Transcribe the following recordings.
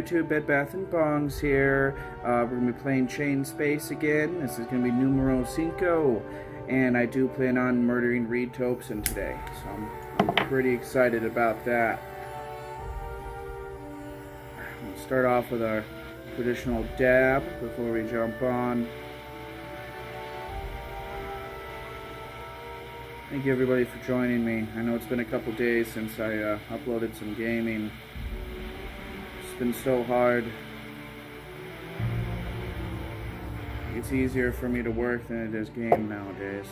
YouTube? Bed Bath & Bongs here. We're going to be playing Chain Space again. This is going to be Numero Cinco. And I do plan on murdering Reed Tobson today. So I'm pretty excited about that. We'll start off with our traditional dab before we jump on. Thank you everybody for joining me. I know it's been a couple days since I uploaded some gaming. It's been so hard. It's easier for me to work than it is game nowadays.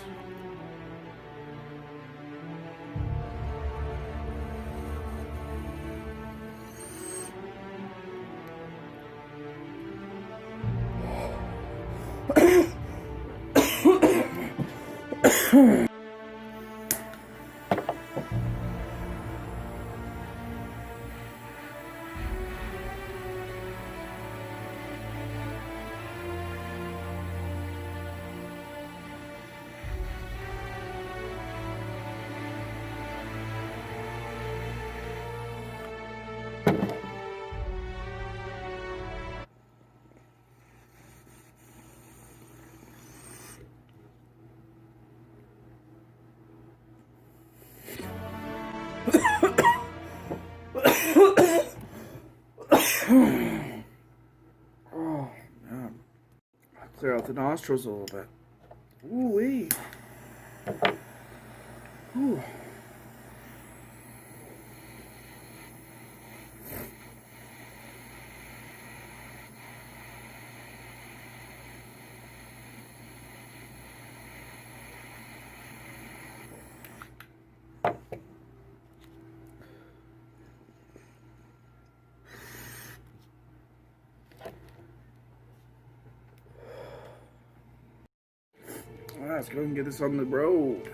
Oh, man. I'll clear out the nostrils a little bit. Ooh-wee. Ooh. Let's go and get this on the road.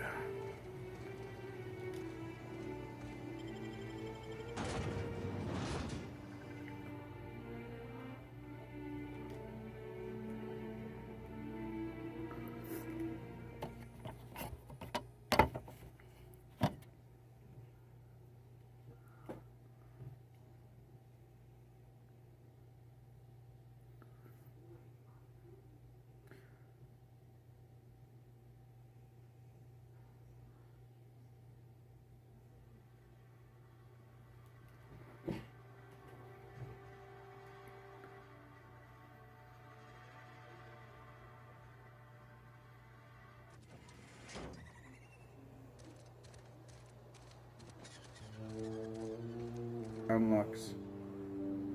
Unlocks.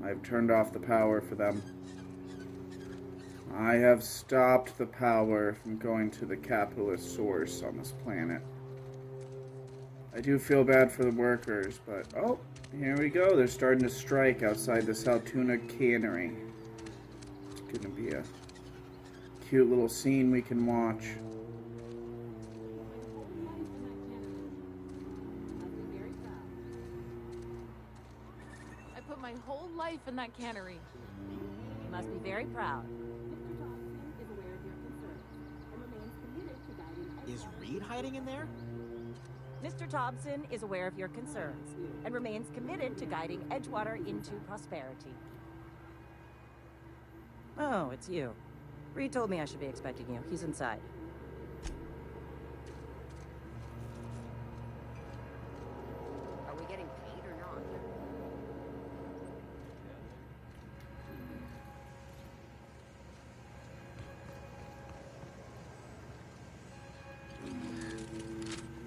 I've turned off the power for them. I have stopped the power from going to the capitalist source on this planet. I do feel bad for the workers, but oh, here we go. They're starting to strike outside the Saltuna cannery. It's gonna be a cute little scene we can watch. My whole life in that cannery. You must be very proud. Is Reed hiding in there? Mr. Tobson is aware of your concerns and remains committed to guiding Edgewater into prosperity. Oh, it's you. Reed told me I should be expecting you. He's inside. Are we getting paid or not?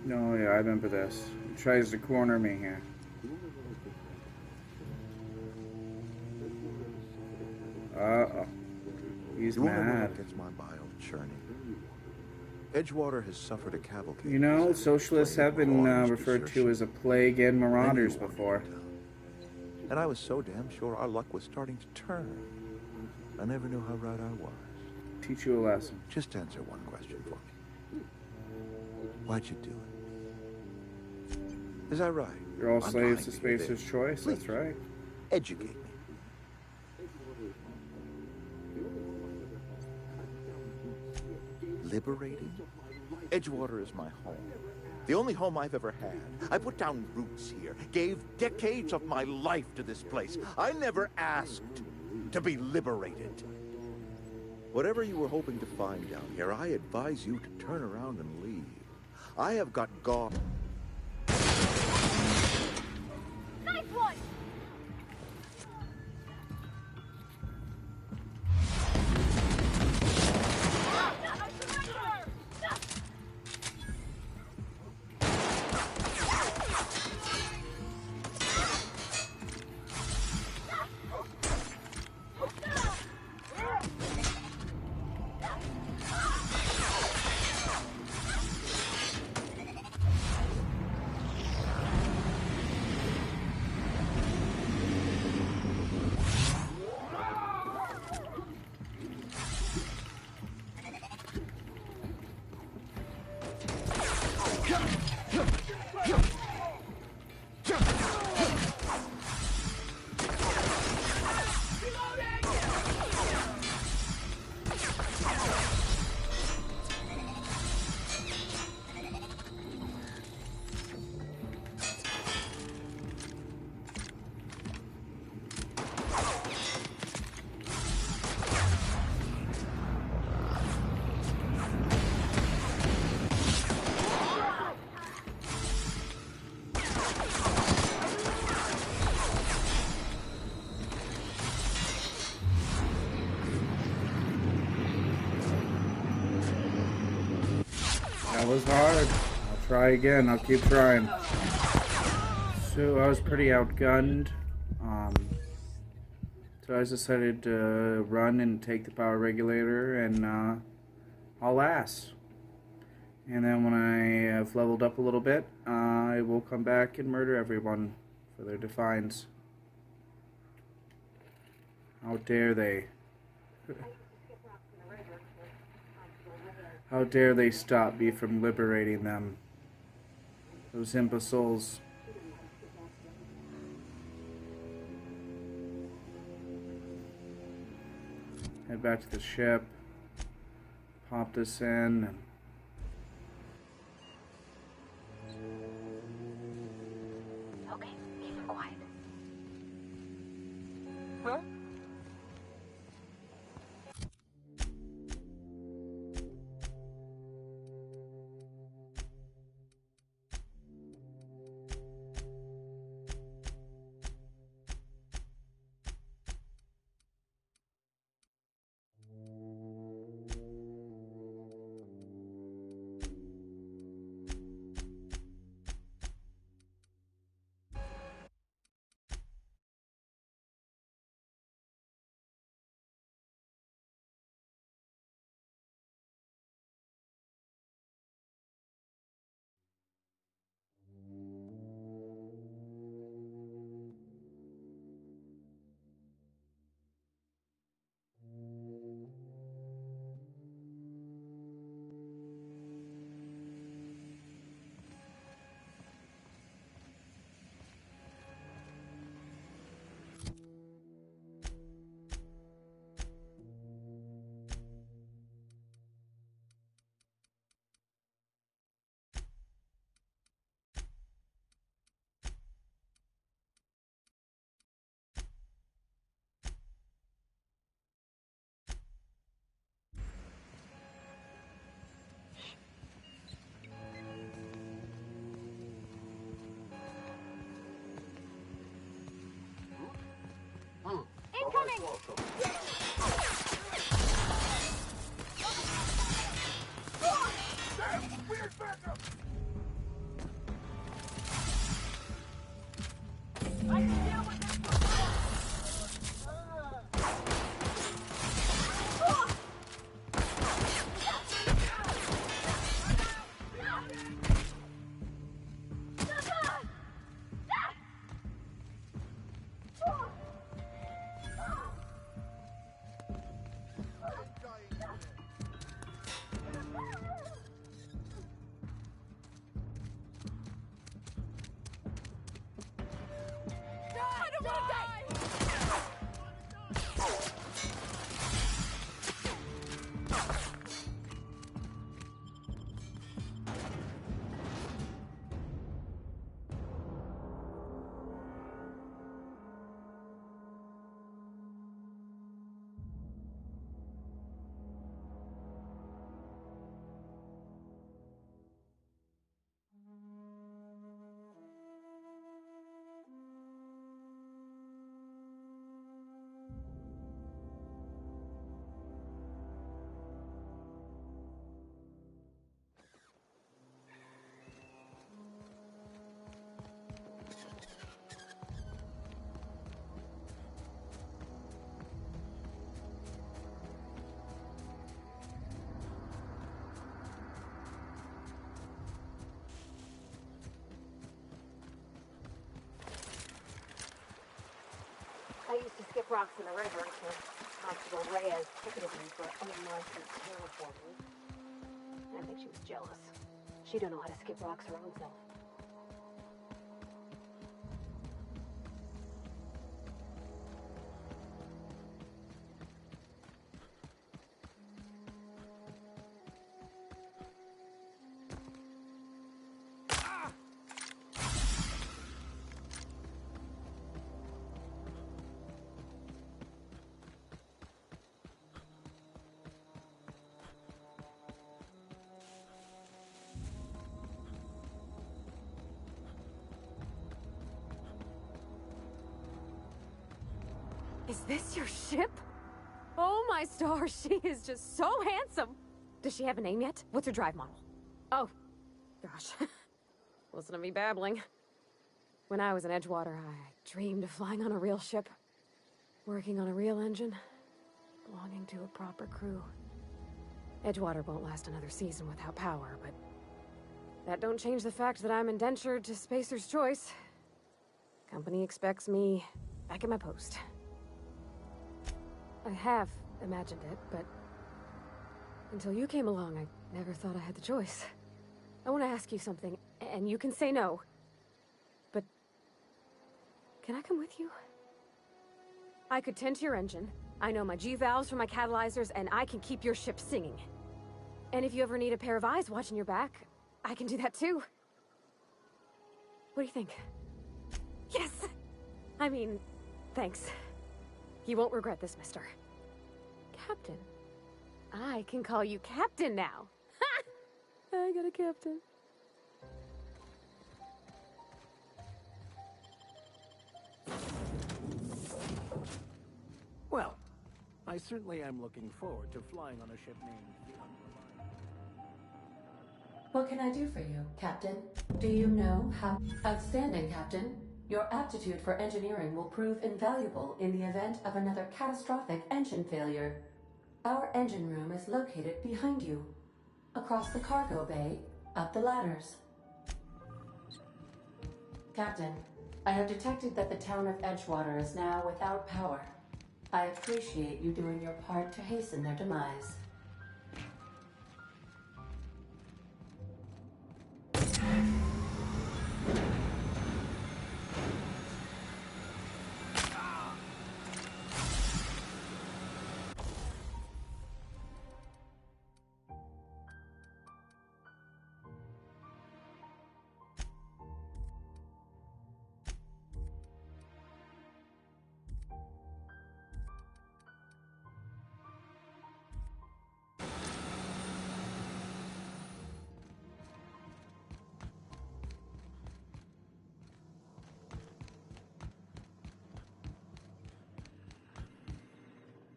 No, yeah, I remember this. He tries to corner me here. Uh-oh. He's mad. Gets my bile churning. Edgewater has suffered a cavalcade. You know, socialists have been referred to as a plague and marauders before. And I was so damn sure our luck was starting to turn. I never knew how right I was. Teach you a lesson. Just answer one question for me. Why'd you do it? Is that right? You're all I'm slaves to trying to be Spacer's big. choice, Please, that's right. Educate me. Liberating? Edgewater is my home. The only home I've ever had. I put down roots here, gave decades of my life to this place. I never asked to be liberated. Whatever you were hoping to find down here, I advise you to turn around and leave. I have got gone. Nice one! That was hard. I'll try again. I'll keep trying. So I was pretty outgunned. So I decided to run and take the power regulator and haul ass. And then when I have leveled up a little bit, I will come back and murder everyone for their defines. How dare they? How dare they stop me from liberating them? Those imbeciles. Head back to the ship. Pop this in. And Okay, keep it quiet. Huh? rocks in the river, so Constable Reyes ticketed me for unlicensed terraforming. I think she was jealous. She don't know how to skip rocks her own self. Is this your ship? Oh my stars, she is just so handsome. Does she have a name yet? What's her drive model? Oh, gosh. Listen to me babbling. When I was in Edgewater, I dreamed of flying on a real ship, working on a real engine, belonging to a proper crew. Edgewater won't last another season without power, but that don't change the fact that I'm indentured to Spacer's Choice. Company expects me back at my post. I have imagined it, but until you came along, I never thought I had the choice. I want to ask you something, and you can say no. But can I come with you? I could tend to your engine. I know my G-valves for my catalyzers, and I can keep your ship singing. And if you ever need a pair of eyes watching your back, I can do that too. What do you think? Yes! I mean, thanks. You won't regret this, mister. Captain. I can call you Captain now. Ha! I got a captain. Well, I certainly am looking forward to flying on a ship named the Unreliable. What can I do for you, Captain? Do you know how... Outstanding, Captain. Your aptitude for engineering will prove invaluable in the event of another catastrophic engine failure. Our engine room is located behind you. Across the cargo bay, up the ladders. Captain, I have detected that the town of Edgewater is now without power. I appreciate you doing your part to hasten their demise.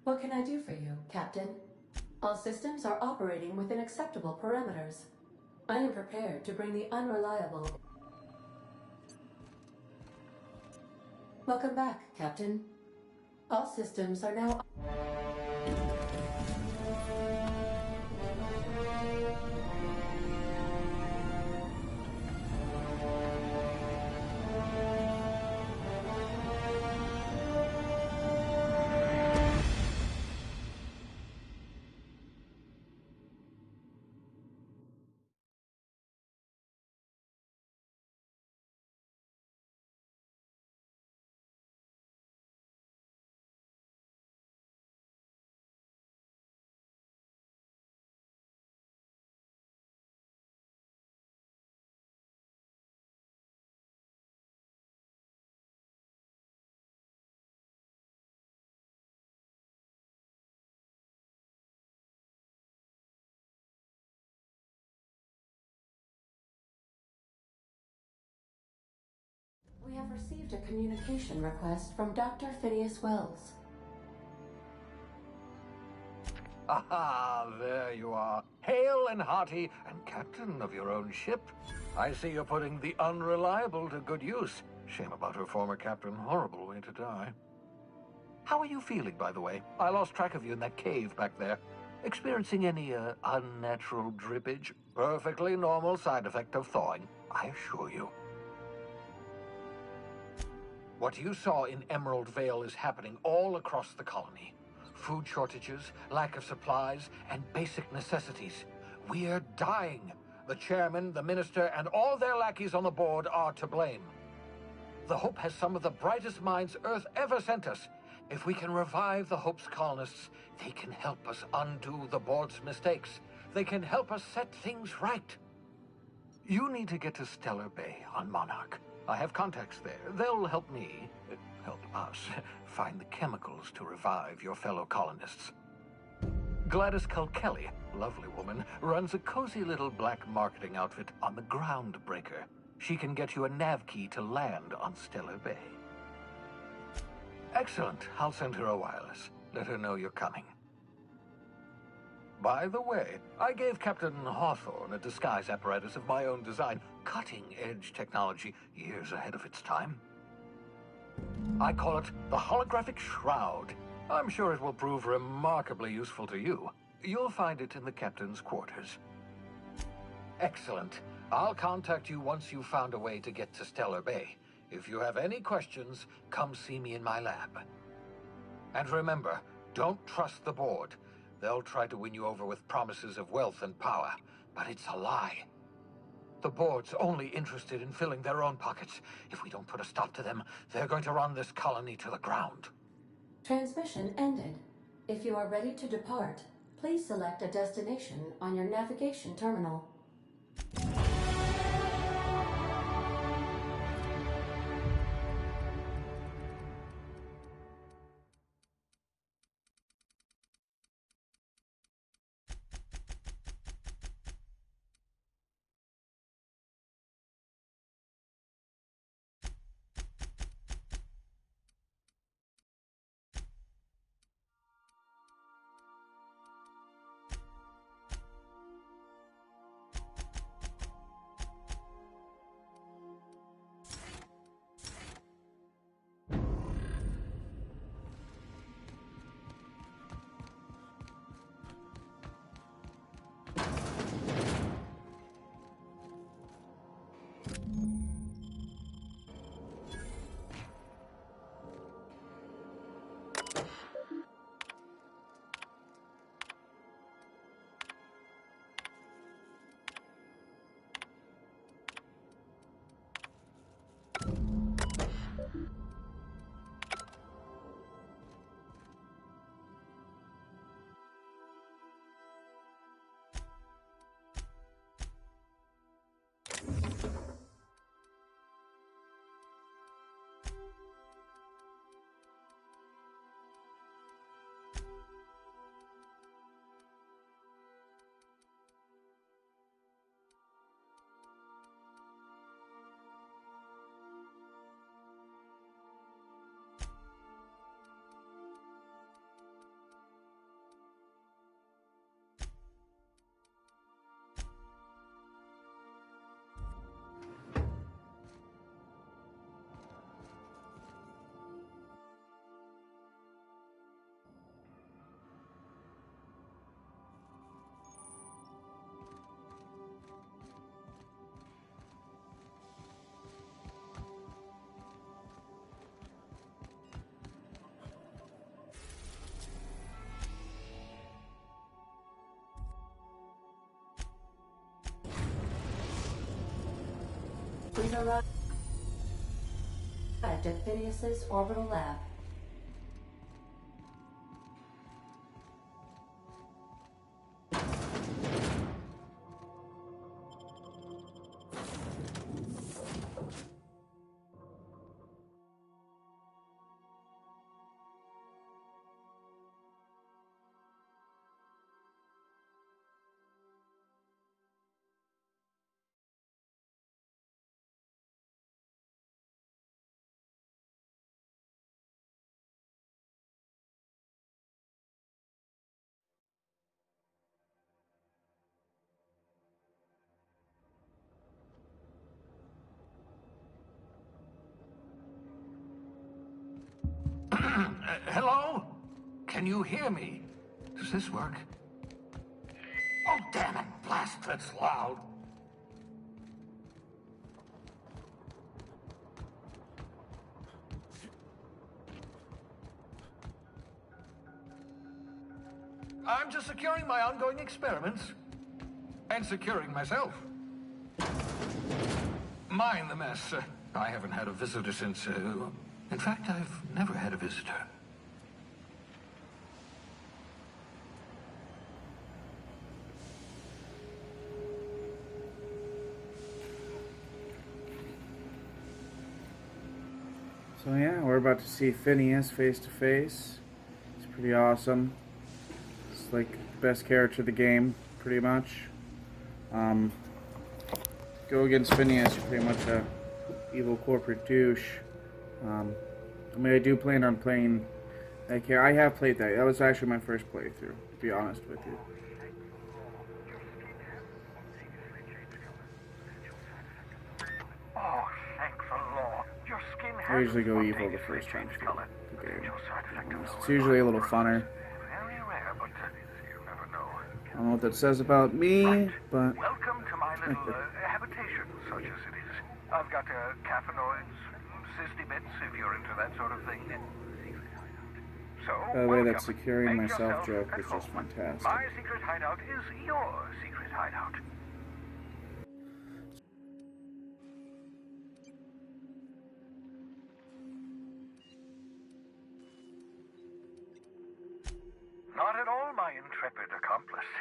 What can I do for you, Captain? All systems are operating within acceptable parameters. I am prepared to bring the Unreliable... Welcome back, Captain. All systems are now... We have received a communication request from Dr. Phineas Wells. Aha, there you are. Hale and hearty, and captain of your own ship. I see you're putting the Unreliable to good use. Shame about her former captain. Horrible way to die. How are you feeling, by the way? I lost track of you in that cave back there. Experiencing any, unnatural drippage? Perfectly normal side effect of thawing, I assure you. What you saw in Emerald Vale is happening all across the colony. Food shortages, lack of supplies, and basic necessities. We're dying. The chairman, the minister, and all their lackeys on the board are to blame. The Hope has some of the brightest minds Earth ever sent us. If we can revive the Hope's colonists, they can help us undo the board's mistakes. They can help us set things right. You need to get to Stellar Bay on Monarch. I have contacts there. They'll help me, help us, find the chemicals to revive your fellow colonists. Gladys Kilkelly, lovely woman, runs a cozy little black marketing outfit on the Groundbreaker. She can get you a nav key to land on Stellar Bay. Excellent. I'll send her a wireless. Let her know you're coming. By the way, I gave Captain Hawthorne a disguise apparatus of my own design, cutting-edge technology, years ahead of its time. I call it the Holographic Shroud. I'm sure it will prove remarkably useful to you. You'll find it in the captain's quarters. Excellent. I'll contact you once you've found a way to get to Stellar Bay. If you have any questions, come see me in my lab. And remember, don't trust the board. They'll try to win you over with promises of wealth and power, but it's a lie. The board's only interested in filling their own pockets. If we don't put a stop to them, they're going to run this colony to the ground. Transmission ended. If you are ready to depart, please select a destination on your navigation terminal. We've arrived at Phineas's orbital lab. Hello? Can you hear me? Does this work? Oh, damn it! Blast, that's loud. I'm just securing my ongoing experiments. And securing myself. Mind the mess. I haven't had a visitor since... in fact, I've never had a visitor. So yeah, we're about to see Phineas face to face. It's pretty awesome. It's like the best character of the game, pretty much. Go against Phineas, you're pretty much a evil corporate douche. I mean, I do plan on playing that character. I have played that. That was actually my first playthrough, to be honest with you. Oh, thank the Lord. Your skin I usually go evil the first time through the game. It's usually a little funner. Very rare, but you never know. I don't know what that says about me, but... Welcome to my little habitation, such as it is. I've got caffeinoids, cysty bits, if you're into that sort of thing. So, by the way, that welcome. securing Make myself yourself joke at was just home. fantastic. My secret hideout is your secret hideout. Not at all, my intrepid accomplice.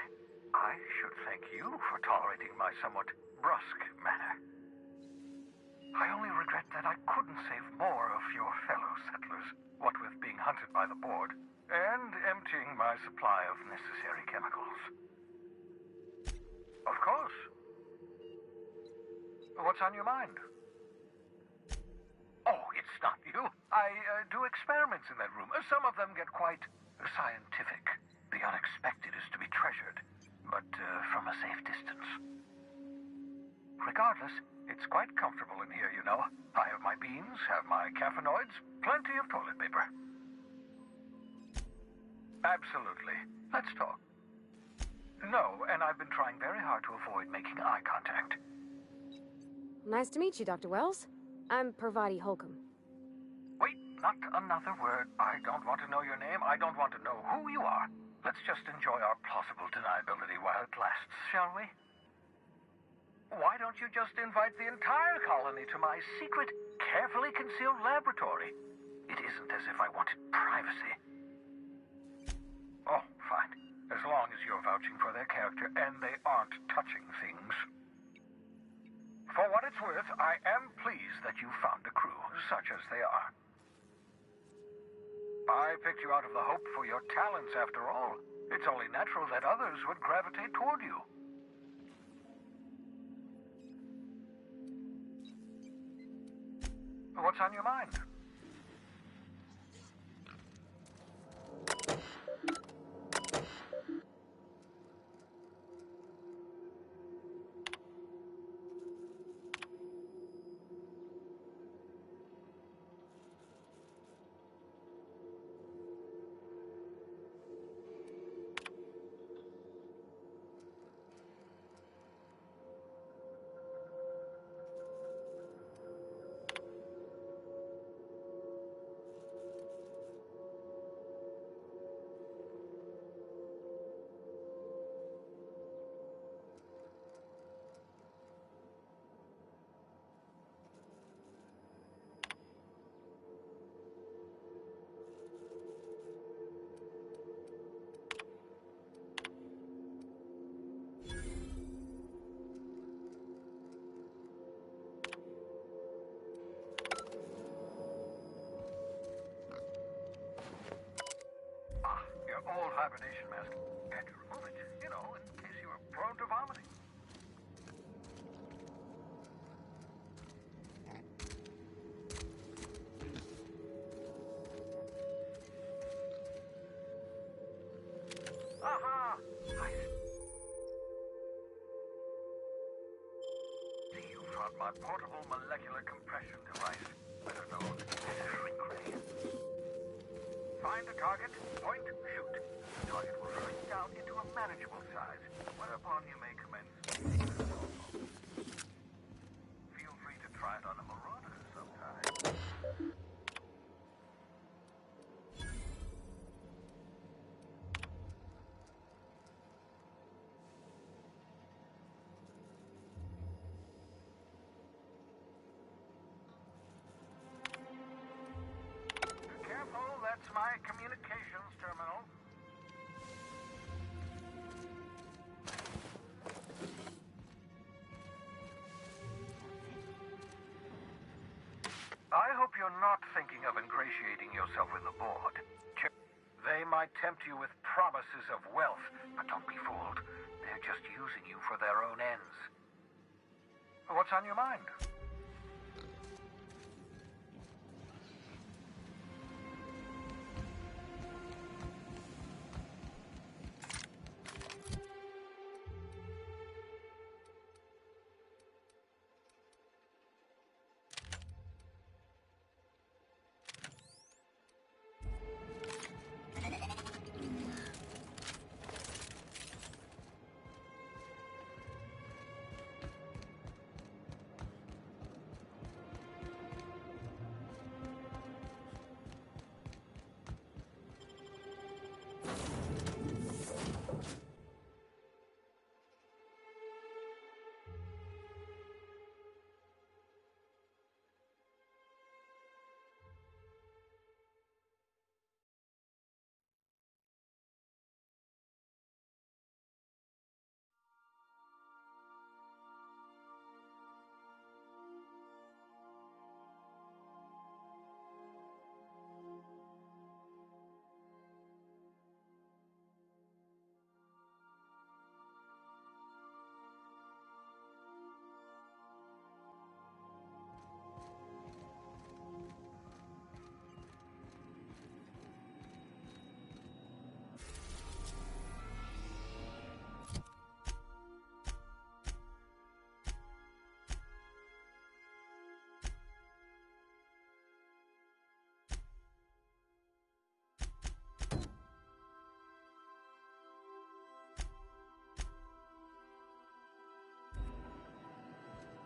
I should thank you for tolerating my somewhat brusque manner. I only regret that I couldn't save more of your fellow settlers, what with being hunted by the board, and emptying my supply of necessary chemicals. Of course. What's on your mind? Oh, it's not you. I do experiments in that room. Some of them get quite scientific. The unexpected is to be treasured, but from a safe distance. Regardless, it's quite comfortable in here, you know. I have my beans, have my caffeinoids, plenty of toilet paper. Absolutely. Let's talk. No, and I've been trying very hard to avoid making eye contact. Nice to meet you, Dr. Wells. I'm Parvati Holcomb. Wait, not another word. I don't want to know your name. I don't want to know who you are. Let's just enjoy our plausible deniability while it lasts, shall we? Why don't you just invite the entire colony to my secret, carefully concealed laboratory? It isn't as if I wanted privacy. Oh, fine. As long as you're vouching for their character and they aren't touching things. For what it's worth, I am pleased that you found a crew, such as they are. I picked you out of the hope for your talents, after all. It's only natural that others would gravitate toward you. What's on your mind? Old hibernation mask. Had to remove it, you know, in case you were prone to vomiting. Aha! I see you found my portable molecular compression device, better known as a shrink ray. Find a target, point, shoot. The target will shrink down into a manageable size, whereupon you may commence. Feel free to try it on a marauder sometime. you're not thinking of ingratiating yourself with the board. They might tempt you with promises of wealth, but don't be fooled. They're just using you for their own ends. What's on your mind?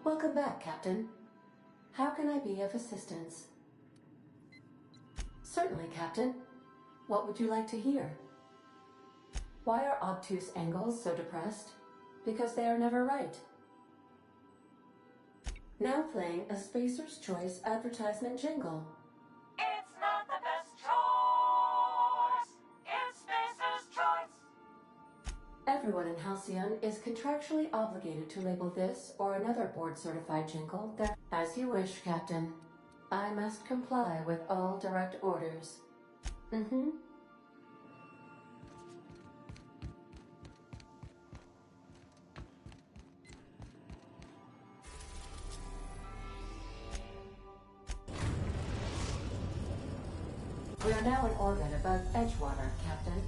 Welcome back, Captain. How can I be of assistance? Certainly, Captain. What would you like to hear? Why are obtuse angles so depressed? Because they are never right. Now playing a Spacer's Choice advertisement jingle. It's not the best choice. It's Spacer's Choice. Everyone in Halcyon is contractually obligated to label this or another board-certified jingle that, as you wish, Captain. I must comply with all direct orders. We are now in orbit above Edgewater, Captain.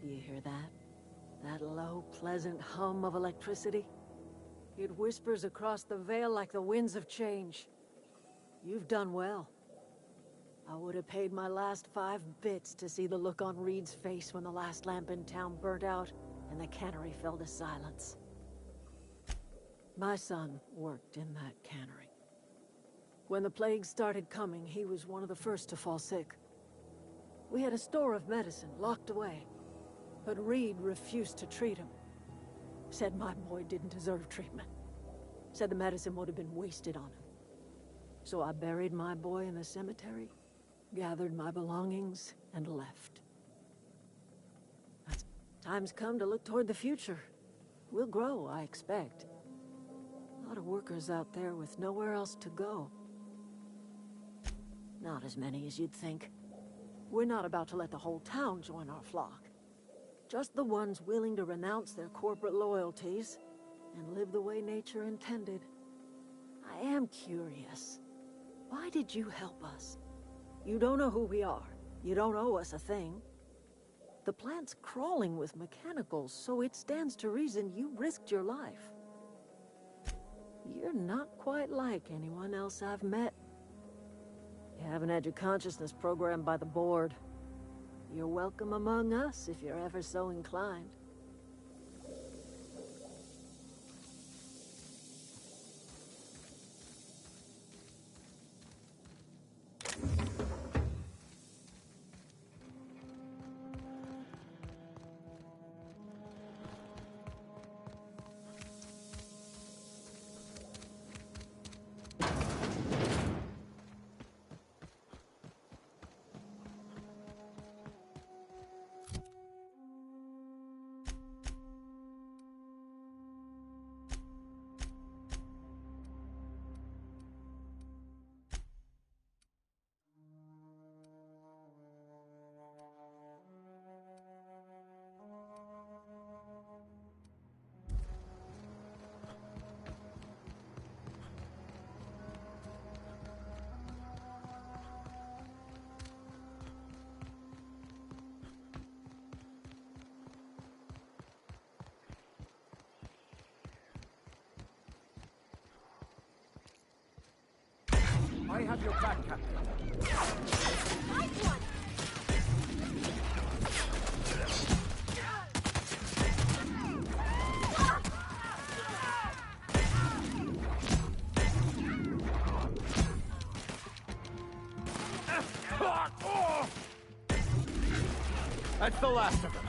Do you hear that? That low, pleasant hum of electricity? It whispers across the veil like the winds of change. You've done well. I would have paid my last 5 bits to see the look on Reed's face when the last lamp in town burnt out and the cannery fell to silence. My son worked in that cannery. When the plague started coming, he was one of the first to fall sick. We had a store of medicine locked away. But Reed refused to treat him. Said my boy didn't deserve treatment. Said the medicine would have been wasted on him. So I buried my boy in the cemetery, gathered my belongings, and left. Time's come to look toward the future. We'll grow, I expect. A lot of workers out there with nowhere else to go. Not as many as you'd think. We're not about to let the whole town join our flock. Just the ones willing to renounce their corporate loyalties and live the way nature intended. I am curious. Why did you help us? You don't know who we are. You don't owe us a thing. The plant's crawling with mechanicals, so it stands to reason you risked your life. You're not quite like anyone else I've met. You haven't had your consciousness programmed by the board. You're welcome among us if you're ever so inclined. I have your back, Captain. Nice one! That's the last of them.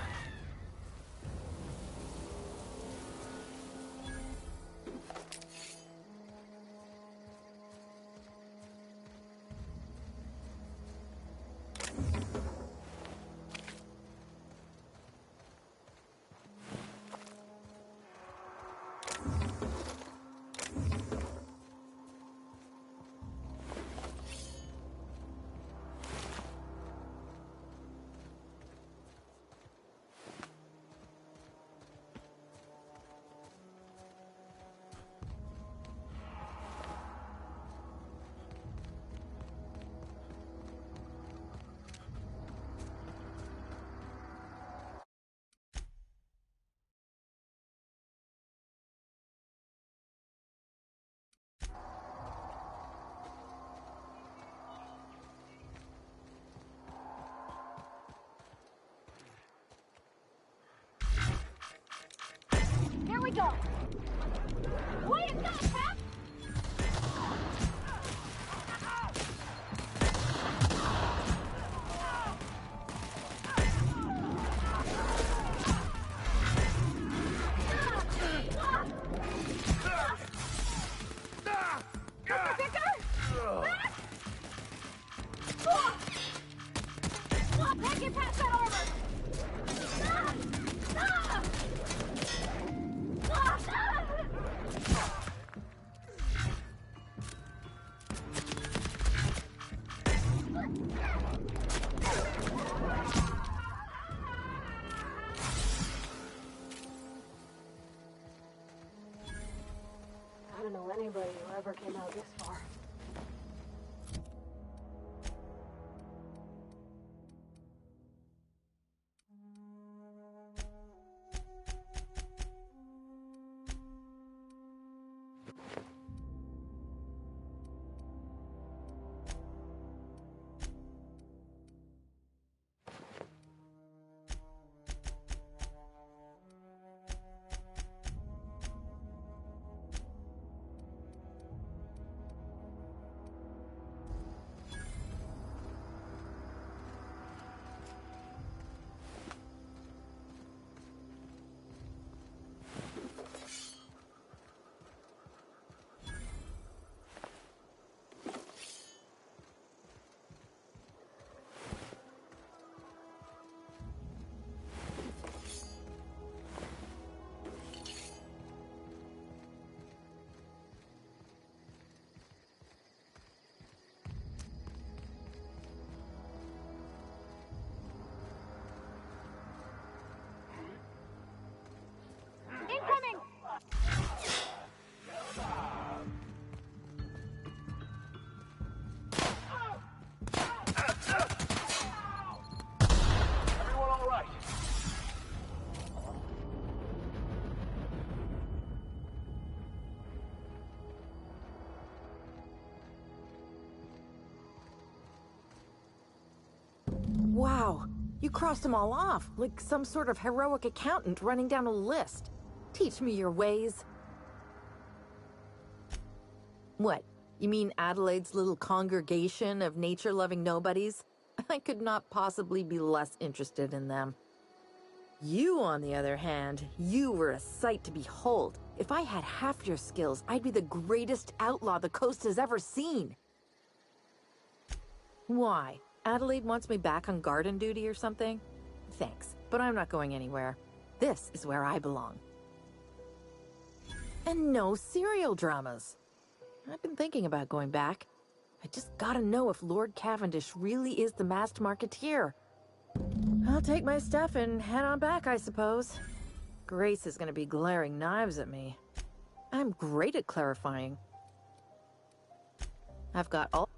Here we go! Way to go, Cap! Mr. Picker? Back! Can't get past that armor! I don't know anybody who ever came out this far. You crossed them all off, like some sort of heroic accountant running down a list. Teach me your ways. What? You mean Adelaide's little congregation of nature-loving nobodies? I could not possibly be less interested in them. You, on the other hand, you were a sight to behold. If I had half your skills, I'd be the greatest outlaw the coast has ever seen. Why? Adelaide wants me back on garden duty or something? Thanks, but I'm not going anywhere. This is where I belong. And no serial dramas. I've been thinking about going back. I just gotta know if Lord Cavendish really is the masked marketeer. I'll take my stuff and head on back, I suppose. Grace is gonna be glaring knives at me. I'm great at clarifying. I've got all...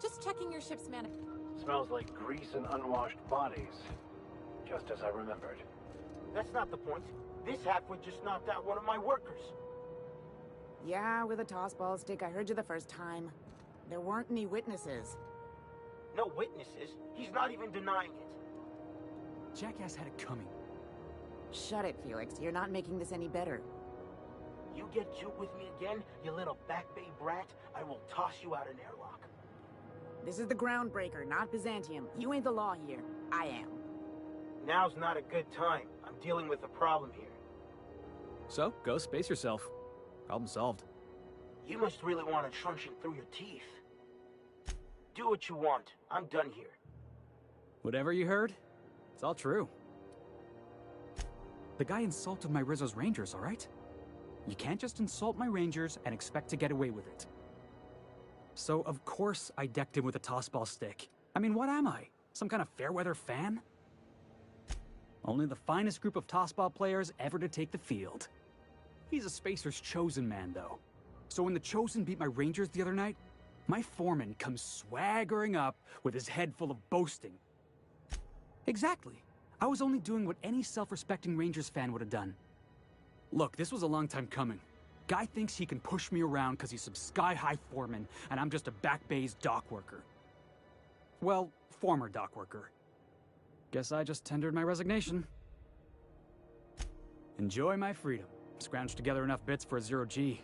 Just checking your ship's manic. Smells like grease and unwashed bodies. Just as I remembered. That's not the point. This halfwit just knocked out one of my workers. Yeah, with a tossball stick. I heard you the first time. There weren't any witnesses. No witnesses? He's not even denying it. Jackass had it coming. Shut it, Felix. You're not making this any better. You get cute with me again, you little back bay brat, I will toss you out an airlock. This is the Groundbreaker, not Byzantium. You ain't the law here. I am. Now's not a good time. I'm dealing with a problem here. So, go space yourself. Problem solved. You must really want a truncheon through your teeth. Do what you want. I'm done here. Whatever you heard, it's all true. The guy insulted my Rizzo's Rangers, alright? You can't just insult my Rangers and expect to get away with it. So, of course, I decked him with a tossball stick. I mean, what am I? Some kind of fair-weather fan? Only the finest group of tossball players ever to take the field. He's a Spacer's chosen man, though. So when the Chosen beat my Rangers the other night, my foreman comes swaggering up with his head full of boasting. Exactly. I was only doing what any self-respecting Rangers fan would have done. Look, this was a long time coming. Guy thinks he can push me around because he's some sky-high foreman, and I'm just a back bay's dock worker. Well, former dock worker. Guess I just tendered my resignation. Enjoy my freedom. Scrounged together enough bits for a 0G.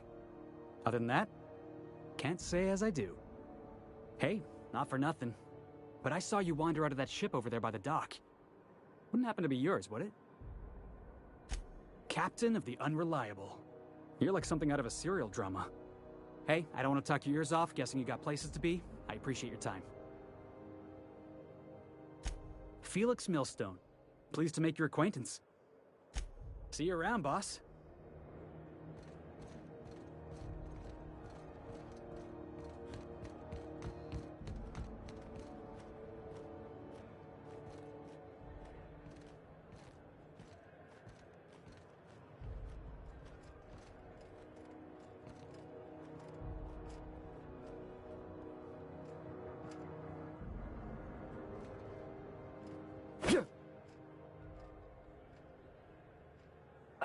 Other than that, can't say as I do. Hey, not for nothing, but I saw you wander out of that ship over there by the dock. Wouldn't happen to be yours, would it? Captain of the Unreliable. You're like something out of a serial drama. Hey, I don't want to talk your ears off, guessing you got places to be. I appreciate your time. Felix Millstone. Pleased to make your acquaintance. See you around, boss.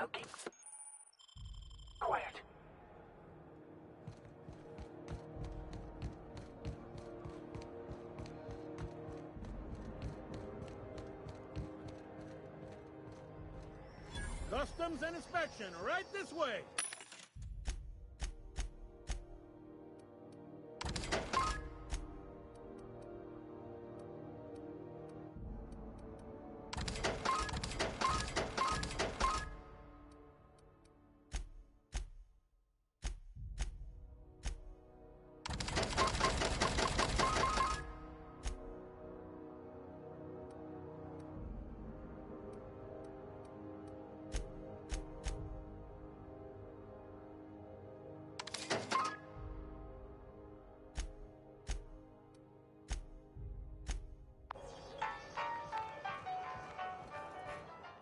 Okay. Quiet. Customs and inspection, right this way.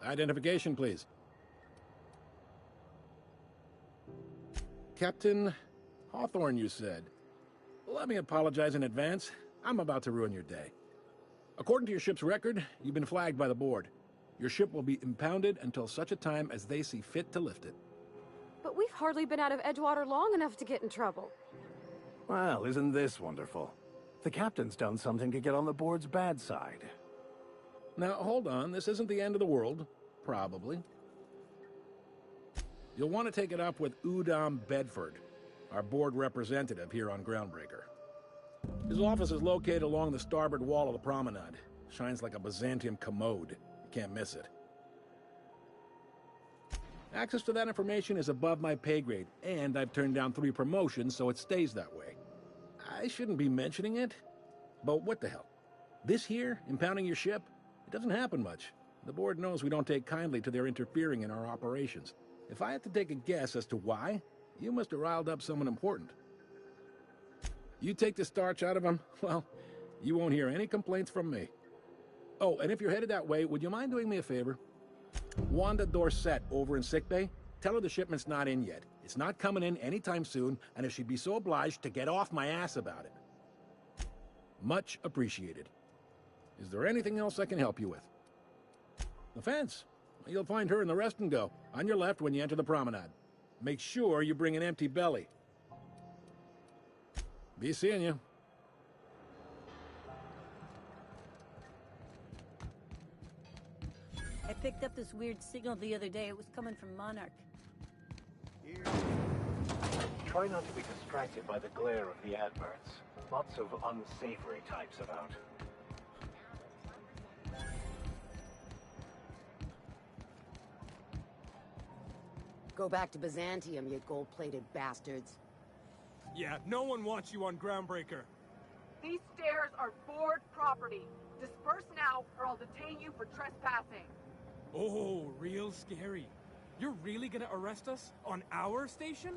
Identification, please. Captain Hawthorne, you said. Let me apologize in advance. I'm about to ruin your day. According to your ship's record, you've been flagged by the board. Your ship will be impounded until such a time as they see fit to lift it. But we've hardly been out of Edgewater long enough to get in trouble. Well, isn't this wonderful? The captain's done something to get on the board's bad side. Now, hold on. This isn't the end of the world. Probably. You'll want to take it up with Udom Bedford, our board representative here on Groundbreaker. His office is located along the starboard wall of the promenade. Shines like a Byzantium commode. You can't miss it. Access to that information is above my pay grade, and I've turned down 3 promotions, so it stays that way. I shouldn't be mentioning it, but what the hell? This here, impounding your ship, it doesn't happen much. The board knows we don't take kindly to their interfering in our operations. If I had to take a guess as to why, you must have riled up someone important. You take the starch out of them, well, you won't hear any complaints from me. Oh, and if you're headed that way, would you mind doing me a favor? Wanda Dorset over in sickbay, tell her the shipment's not in yet. It's not coming in anytime soon, and if she'd be so obliged to get off my ass about it. Much appreciated. Is there anything else I can help you with? The fence. You'll find her in the rest and go, on your left when you enter the promenade. Make sure you bring an empty belly. Be seeing you. I picked up this weird signal the other day. It was coming from Monarch. Try not to be distracted by the glare of the adverts. Lots of unsavory types about. Go back to Byzantium, you gold-plated bastards. Yeah, no one wants you on Groundbreaker. These stairs are board property. Disperse now, or I'll detain you for trespassing. Oh, real scary. You're really gonna arrest us on our station?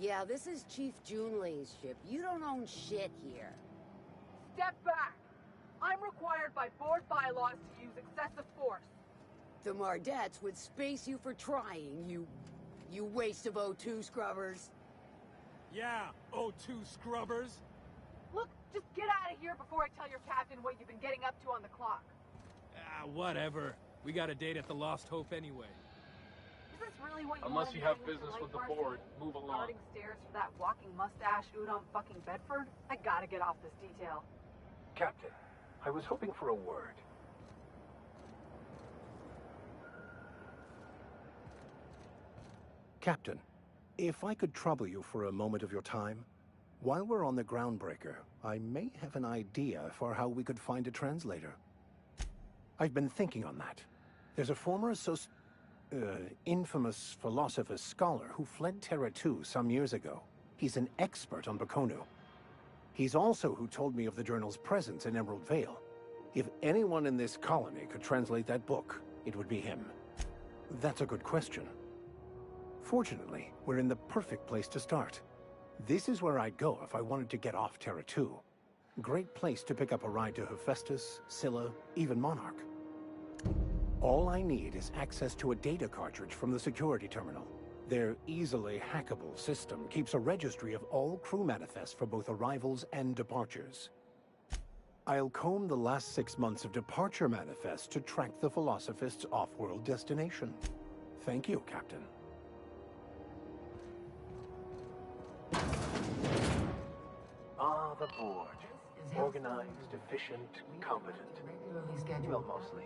Yeah, this is Chief Junlei's ship. You don't own shit here. Step back! I'm required by board bylaws to use excessive force. The Mardettes would space you for trying, you waste of O2 scrubbers. Yeah, O2 scrubbers. Look, just get out of here before I tell your captain what you've been getting up to on the clock. Ah, whatever. We got a date at the Lost Hope anyway. Is this really what you Unless want you to have do with business your with the life, board, Marcy? move along. Starting stairs for that walking mustache Udom fucking Bedford? I gotta get off this detail. Captain, I was hoping for a word. Captain, if I could trouble you for a moment of your time, while we're on the Groundbreaker, I may have an idea for how we could find a translator. I've been thinking on that. There's a former infamous philosopher scholar who fled Terra 2 some years ago. He's an expert on Bakonu. He's also who told me of the journal's presence in Emerald Vale. If anyone in this colony could translate that book, it would be him. That's a good question. Fortunately, we're in the perfect place to start. This is where I'd go if I wanted to get off Terra 2. Great place to pick up a ride to Hephaestus, Scylla, even Monarch. All I need is access to a data cartridge from the security terminal. Their easily hackable system keeps a registry of all crew manifests for both arrivals and departures. I'll comb the last 6 months of departure manifests to track the Philosophist's off-world destination. Thank you, Captain. Ah, the board. Organized, efficient, competent. Well, mostly.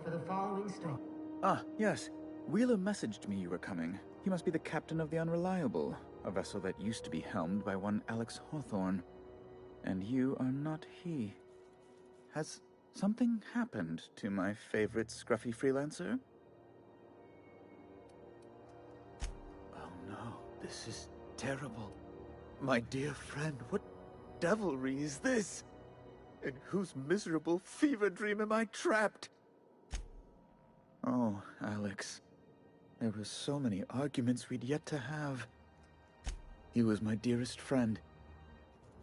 For the following story. Ah, yes. Wheeler messaged me you were coming. He must be the captain of the Unreliable, a vessel that used to be helmed by one Alex Hawthorne. And you are not he. Has something happened to my favorite scruffy freelancer? Oh no, this is terrible. My dear friend, what devilry is this? In whose miserable fever dream am I trapped? Oh, Alex. There were so many arguments we'd yet to have. He was my dearest friend.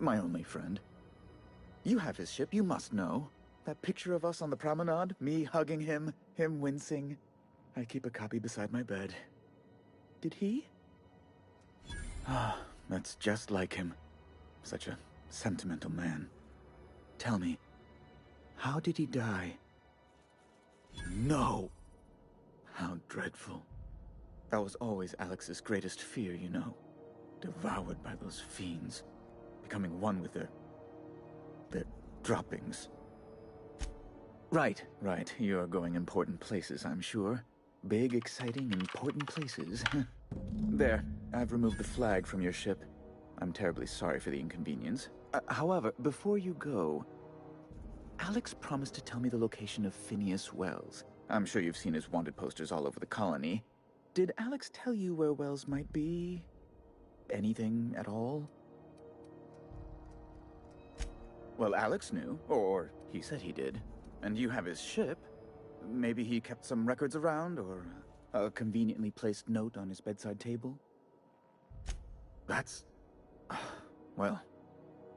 My only friend. You have his ship, you must know. That picture of us on the promenade, me hugging him, him wincing. I keep a copy beside my bed. Did he? Ah, that's just like him. Such a sentimental man. Tell me, how did he die? No! How dreadful. That was always Alex's greatest fear, you know. Devoured by those fiends. Becoming one with their droppings. Right. You're going important places, I'm sure. Big, exciting, important places. There, I've removed the flag from your ship. I'm terribly sorry for the inconvenience. However, before you go, Alex promised to tell me the location of Phineas Wells. I'm sure you've seen his wanted posters all over the colony. Did Alex tell you where Wells might be? Anything at all? Well, Alex knew, or he said he did. And you have his ship. Maybe he kept some records around, or a conveniently placed note on his bedside table? That's... well,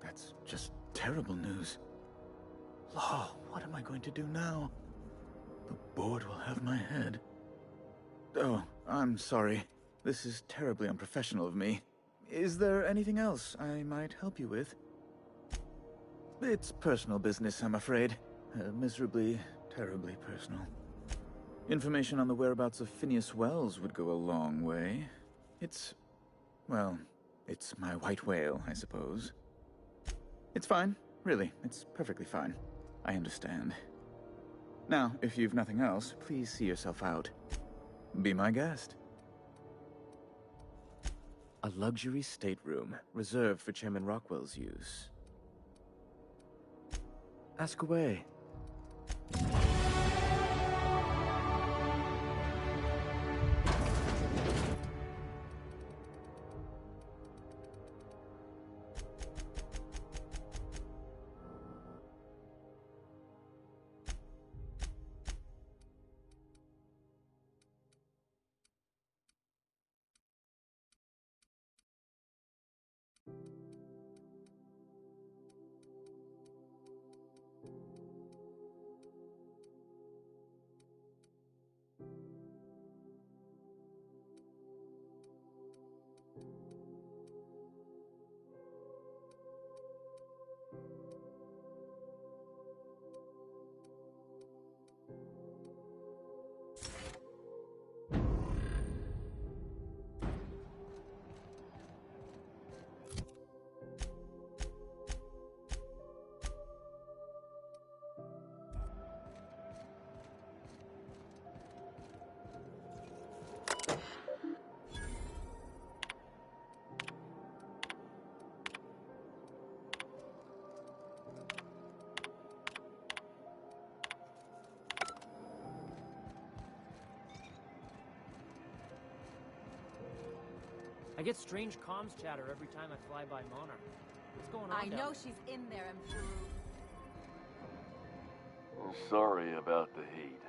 that's just terrible news. Law, what am I going to do now? The board will have my head. Oh, I'm sorry. This is terribly unprofessional of me. Is there anything else I might help you with? It's personal business, I'm afraid. Miserably, terribly personal. Information on the whereabouts of Phineas Wells would go a long way. Well, it's my white whale, I suppose. It's fine, really. It's perfectly fine. I understand. Now, if you've nothing else, please see yourself out. Be my guest. A luxury stateroom, reserved for Chairman Rockwell's use. Ask away. I get strange comms chatter every time I fly by Monarch. What's going on I down know there? she's in there, and Sorry about the heat.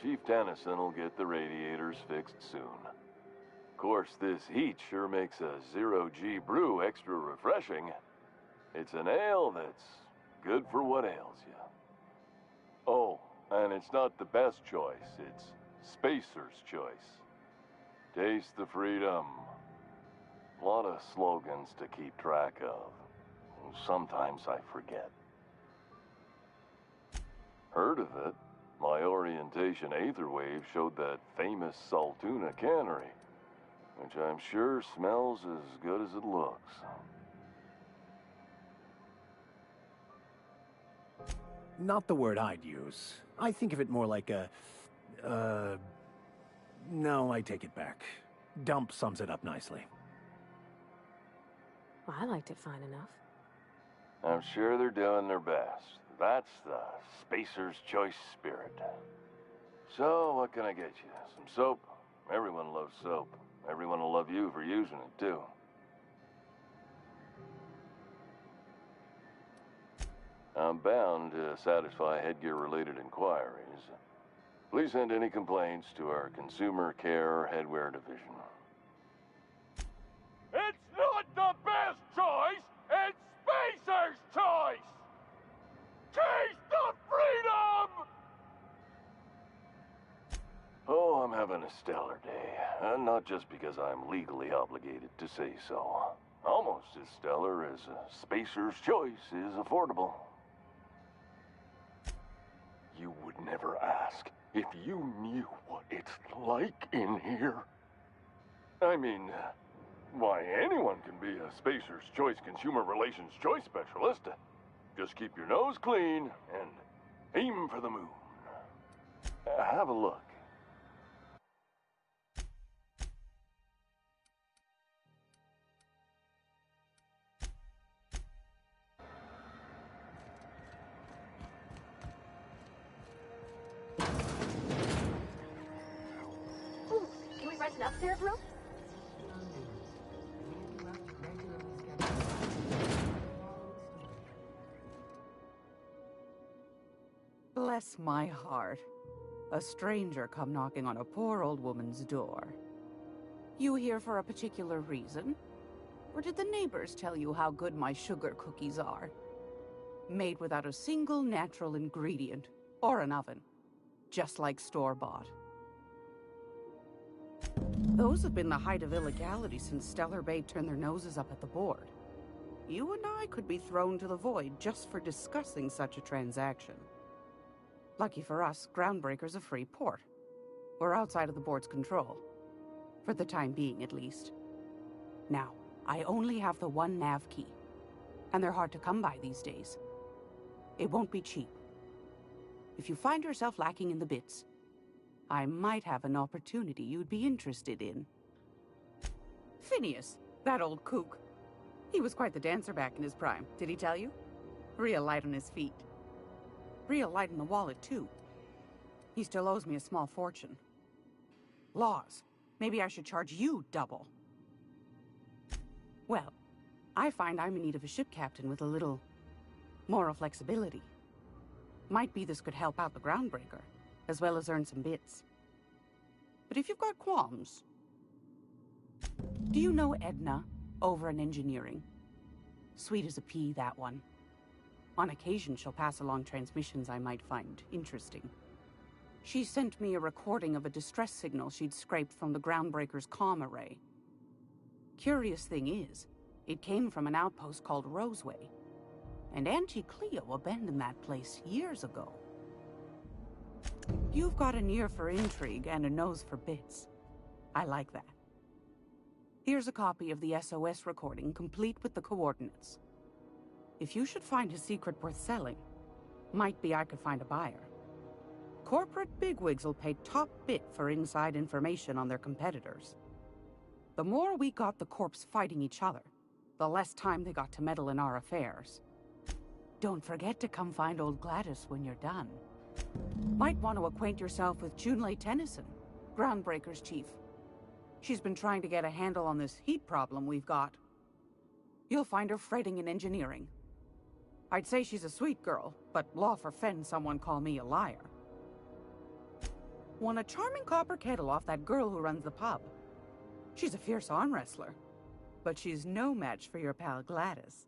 Chief Tennyson will get the radiators fixed soon. Of course, this heat sure makes a zero-G brew extra refreshing. It's an ale that's good for what ails you. Oh, and it's not the best choice. It's Spacer's choice. Taste the freedom. A lot of slogans to keep track of. Sometimes I forget. Heard of it? My orientation aetherwave showed that famous Saltuna cannery, which I'm sure smells as good as it looks. Not the word I'd use. I think of it more like a... No, I take it back. Dump sums it up nicely. Well, I liked it fine enough. I'm sure they're doing their best. That's the Spacer's Choice spirit. So, what can I get you? Some soap? Everyone loves soap. Everyone will love you for using it, too. I'm bound to satisfy headgear-related inquiries. Please send any complaints to our Consumer Care Headwear Division. It's not the best choice, it's Spacer's choice! Taste the freedom! a stellar day. Not just because I'm legally obligated to say so. Almost as stellar as a spacer's choice is affordable. You would never ask if you knew what it's like in here. I mean, why, anyone can be a spacer's choice consumer relations choice specialist. Just keep your nose clean and aim for the moon. Have a look. Ooh, can we rent an upstairs room? Bless my heart. A stranger come knocking on a poor old woman's door. You here for a particular reason? Or did the neighbors tell you how good my sugar cookies are? Made without a single natural ingredient, or an oven. Just like store-bought. Those have been the height of illegality since Stellar Bay turned their noses up at the board. You and I could be thrown to the void just for discussing such a transaction. Lucky for us, Groundbreaker's a free port. We're outside of the board's control. For the time being, at least. Now, I only have the one nav key. And they're hard to come by these days. It won't be cheap. If you find yourself lacking in the bits, I might have an opportunity you'd be interested in. Phineas, that old kook. He was quite the dancer back in his prime, did he tell you? Real light on his feet. Real light in the wallet, too. He still owes me a small fortune. Laws. Maybe I should charge you double. Well, I find I'm in need of a ship captain with a little moral flexibility. Might be this could help out the Groundbreaker, as well as earn some bits. But if you've got qualms... Do you know Edna, over in engineering? Sweet as a pea, that one. On occasion, she'll pass along transmissions I might find interesting. She sent me a recording of a distress signal she'd scraped from the Groundbreaker's comm array. Curious thing is, it came from an outpost called Roseway. And Auntie Cleo abandoned that place years ago. You've got an ear for intrigue and a nose for bits. I like that. Here's a copy of the SOS recording, complete with the coordinates. If you should find a secret worth selling, might be I could find a buyer. Corporate bigwigs will pay top bit for inside information on their competitors. The more we got the corps fighting each other, the less time they got to meddle in our affairs. Don't forget to come find old Gladys when you're done. Might want to acquaint yourself with Junlei Tennyson, Groundbreaker's chief. She's been trying to get a handle on this heat problem we've got. You'll find her fretting in engineering. I'd say she's a sweet girl, but law forfend someone call me a liar. Won a charming copper kettle off that girl who runs the pub. She's a fierce arm wrestler, but she's no match for your pal Gladys.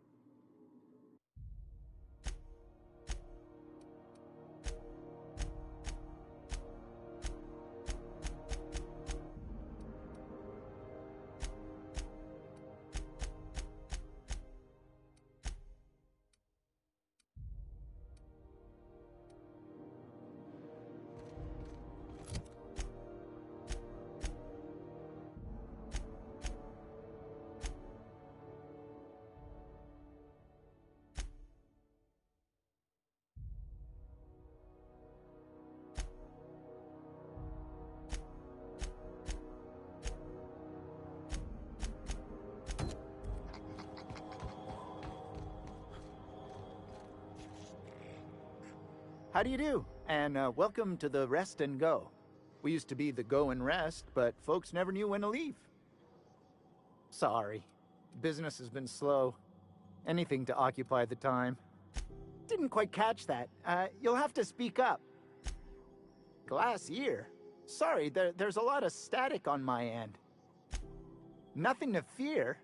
How do you do? And welcome to the Rest and Go. We used to be the Go and Rest, but folks never knew when to leave. Sorry. Business has been slow. Anything to occupy the time. Didn't quite catch that. You'll have to speak up. Glass ear? Sorry, there's a lot of static on my end. Nothing to fear.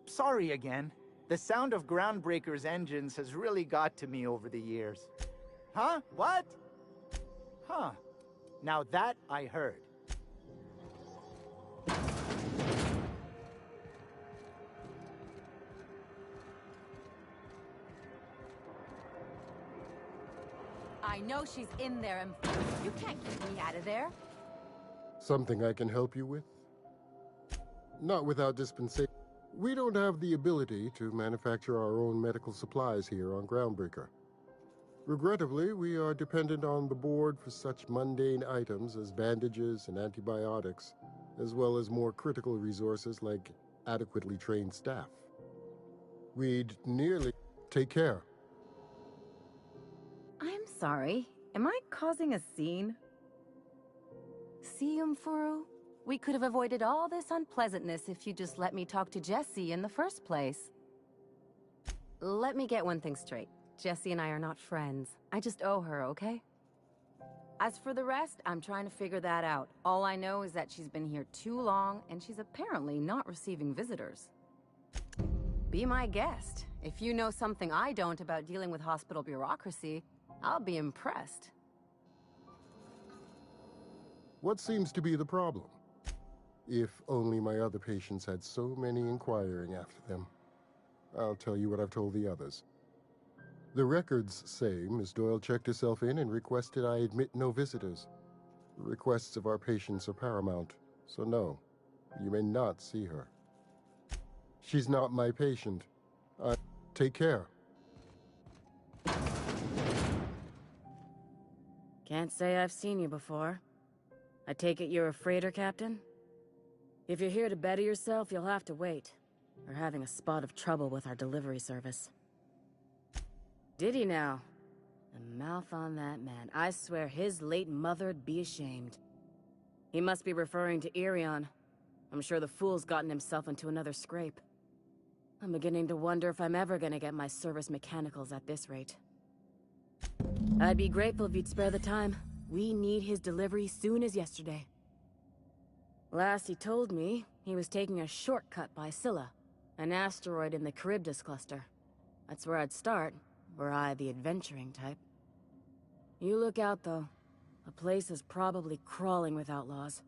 Sorry again. The sound of Groundbreaker's engines has really got to me over the years. Huh? What? Huh. Now that I heard. I know she's in there, and you can't get me out of there. Something I can help you with? Not without dispensation. We don't have the ability to manufacture our own medical supplies here on Groundbreaker. Regrettably, we are dependent on the board for such mundane items as bandages and antibiotics, as well as more critical resources like adequately trained staff. We'd nearly take care. I'm sorry. Am I causing a scene? See, Umfuru? We could have avoided all this unpleasantness if you just let me talk to Jessie in the first place. Let me get one thing straight. Jessie and I are not friends. I just owe her, okay? As for the rest, I'm trying to figure that out. All I know is that she's been here too long, and she's apparently not receiving visitors. Be my guest. If you know something I don't about dealing with hospital bureaucracy, I'll be impressed. What seems to be the problem? If only my other patients had so many inquiring after them. I'll tell you what I've told the others. The records say Miss Doyle checked herself in and requested I admit no visitors. The requests of our patients are paramount, so no, you may not see her. She's not my patient. Take care. Can't say I've seen you before. I take it you're a freighter captain? If you're here to better yourself, you'll have to wait. We're having a spot of trouble with our delivery service. Did he now? The mouth on that man. I swear his late mother'd be ashamed. He must be referring to Irion. I'm sure the fool's gotten himself into another scrape. I'm beginning to wonder if I'm ever gonna get my service mechanicals at this rate. I'd be grateful if you'd spare the time. We need his delivery soon as yesterday. Last he told me, he was taking a shortcut by Scylla, an asteroid in the Charybdis cluster. That's where I'd start, were I the adventuring type. You look out, though. The place is probably crawling with outlaws.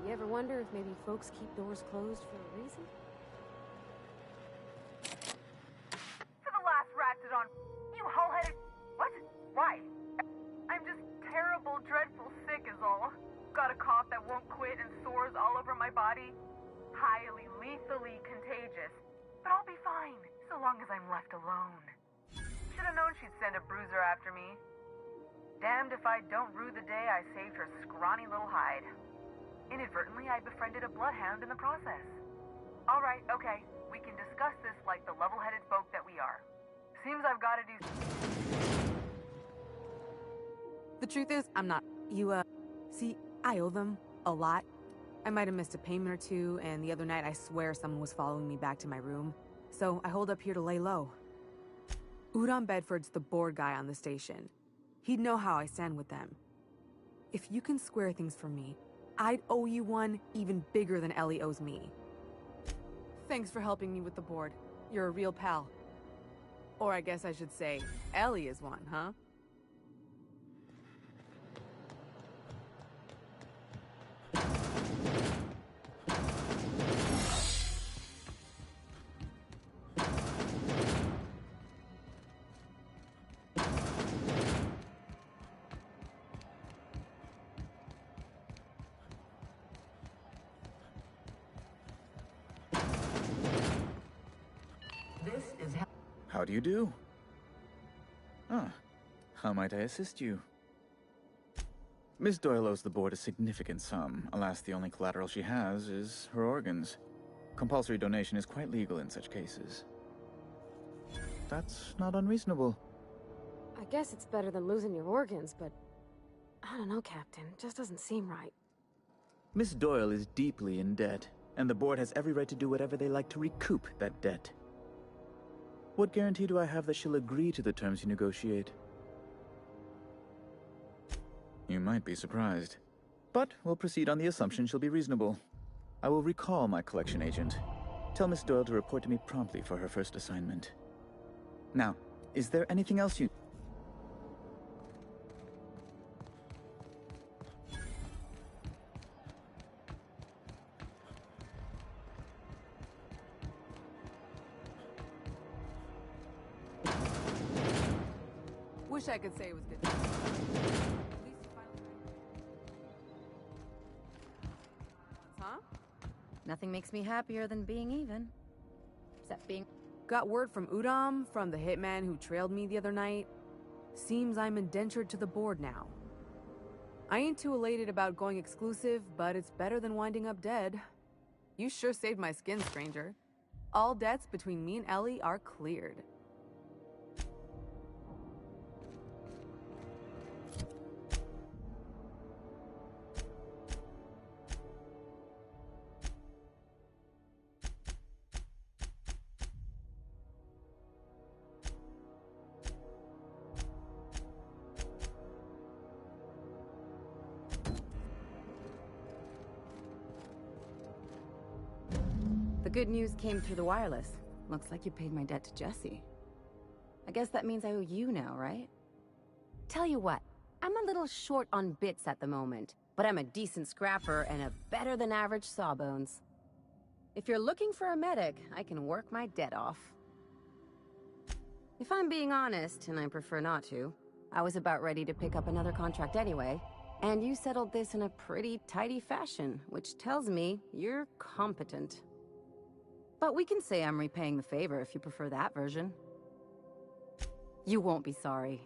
You ever wonder if maybe folks keep doors closed for a reason? For the last ratchet on... You hull-headed... What? Why? I'm just terrible, dreadful sick is all. Got a cough that won't quit and sores all over my body. Highly, lethally contagious. But I'll be fine, so long as I'm left alone. Should've known she'd send a bruiser after me. Damned if I don't rue the day I saved her scrawny little hide. Inadvertently, I befriended a bloodhound in the process. Alright, okay. We can discuss this like the level-headed folk that we are. Seems I've gotta do... The truth is, I'm not. See, I owe them a lot. I might have missed a payment or two, and the other night I swear someone was following me back to my room. So I hold up here to lay low. Udon Bedford's the board guy on the station. He'd know how I stand with them. If you can square things for me, I'd owe you one even bigger than Ellie owes me. Thanks for helping me with the board. You're a real pal. Or I guess I should say, Ellie is one, huh? How do you do? Ah, how might I assist you? Miss Doyle owes the board a significant sum. Alas, the only collateral she has is her organs. Compulsory donation is quite legal in such cases. That's not unreasonable. I I guess it's better than losing your organs, but... I don't know, Captain. It just doesn't seem right. Miss Doyle is deeply in debt, and the board has every right to do whatever they like to recoup that debt. What guarantee do I have that she'll agree to the terms you negotiate? You might be surprised. But we'll proceed on the assumption she'll be reasonable. I will recall my collection agent. Tell Miss Doyle to report to me promptly for her first assignment. Now, is there anything else you... Wish I could say it was good. Huh? Nothing makes me happier than being even. Except being... Got word from Udom, from the hitman who trailed me the other night. Seems I'm indentured to the board now. I ain't too elated about going exclusive, but it's better than winding up dead. You sure saved my skin, stranger. All debts between me and Ellie are cleared. The good news came through the wireless. Looks like you paid my debt to Jesse. I guess that means I owe you now, right? Tell you what, I'm a little short on bits at the moment, but I'm a decent scrapper and a better-than-average sawbones. If you're looking for a medic, I can work my debt off. If I'm being honest, and I prefer not to, I was about ready to pick up another contract anyway, and you settled this in a pretty tidy fashion, which tells me you're competent. But we can say I'm repaying the favor if you prefer that version. You won't be sorry.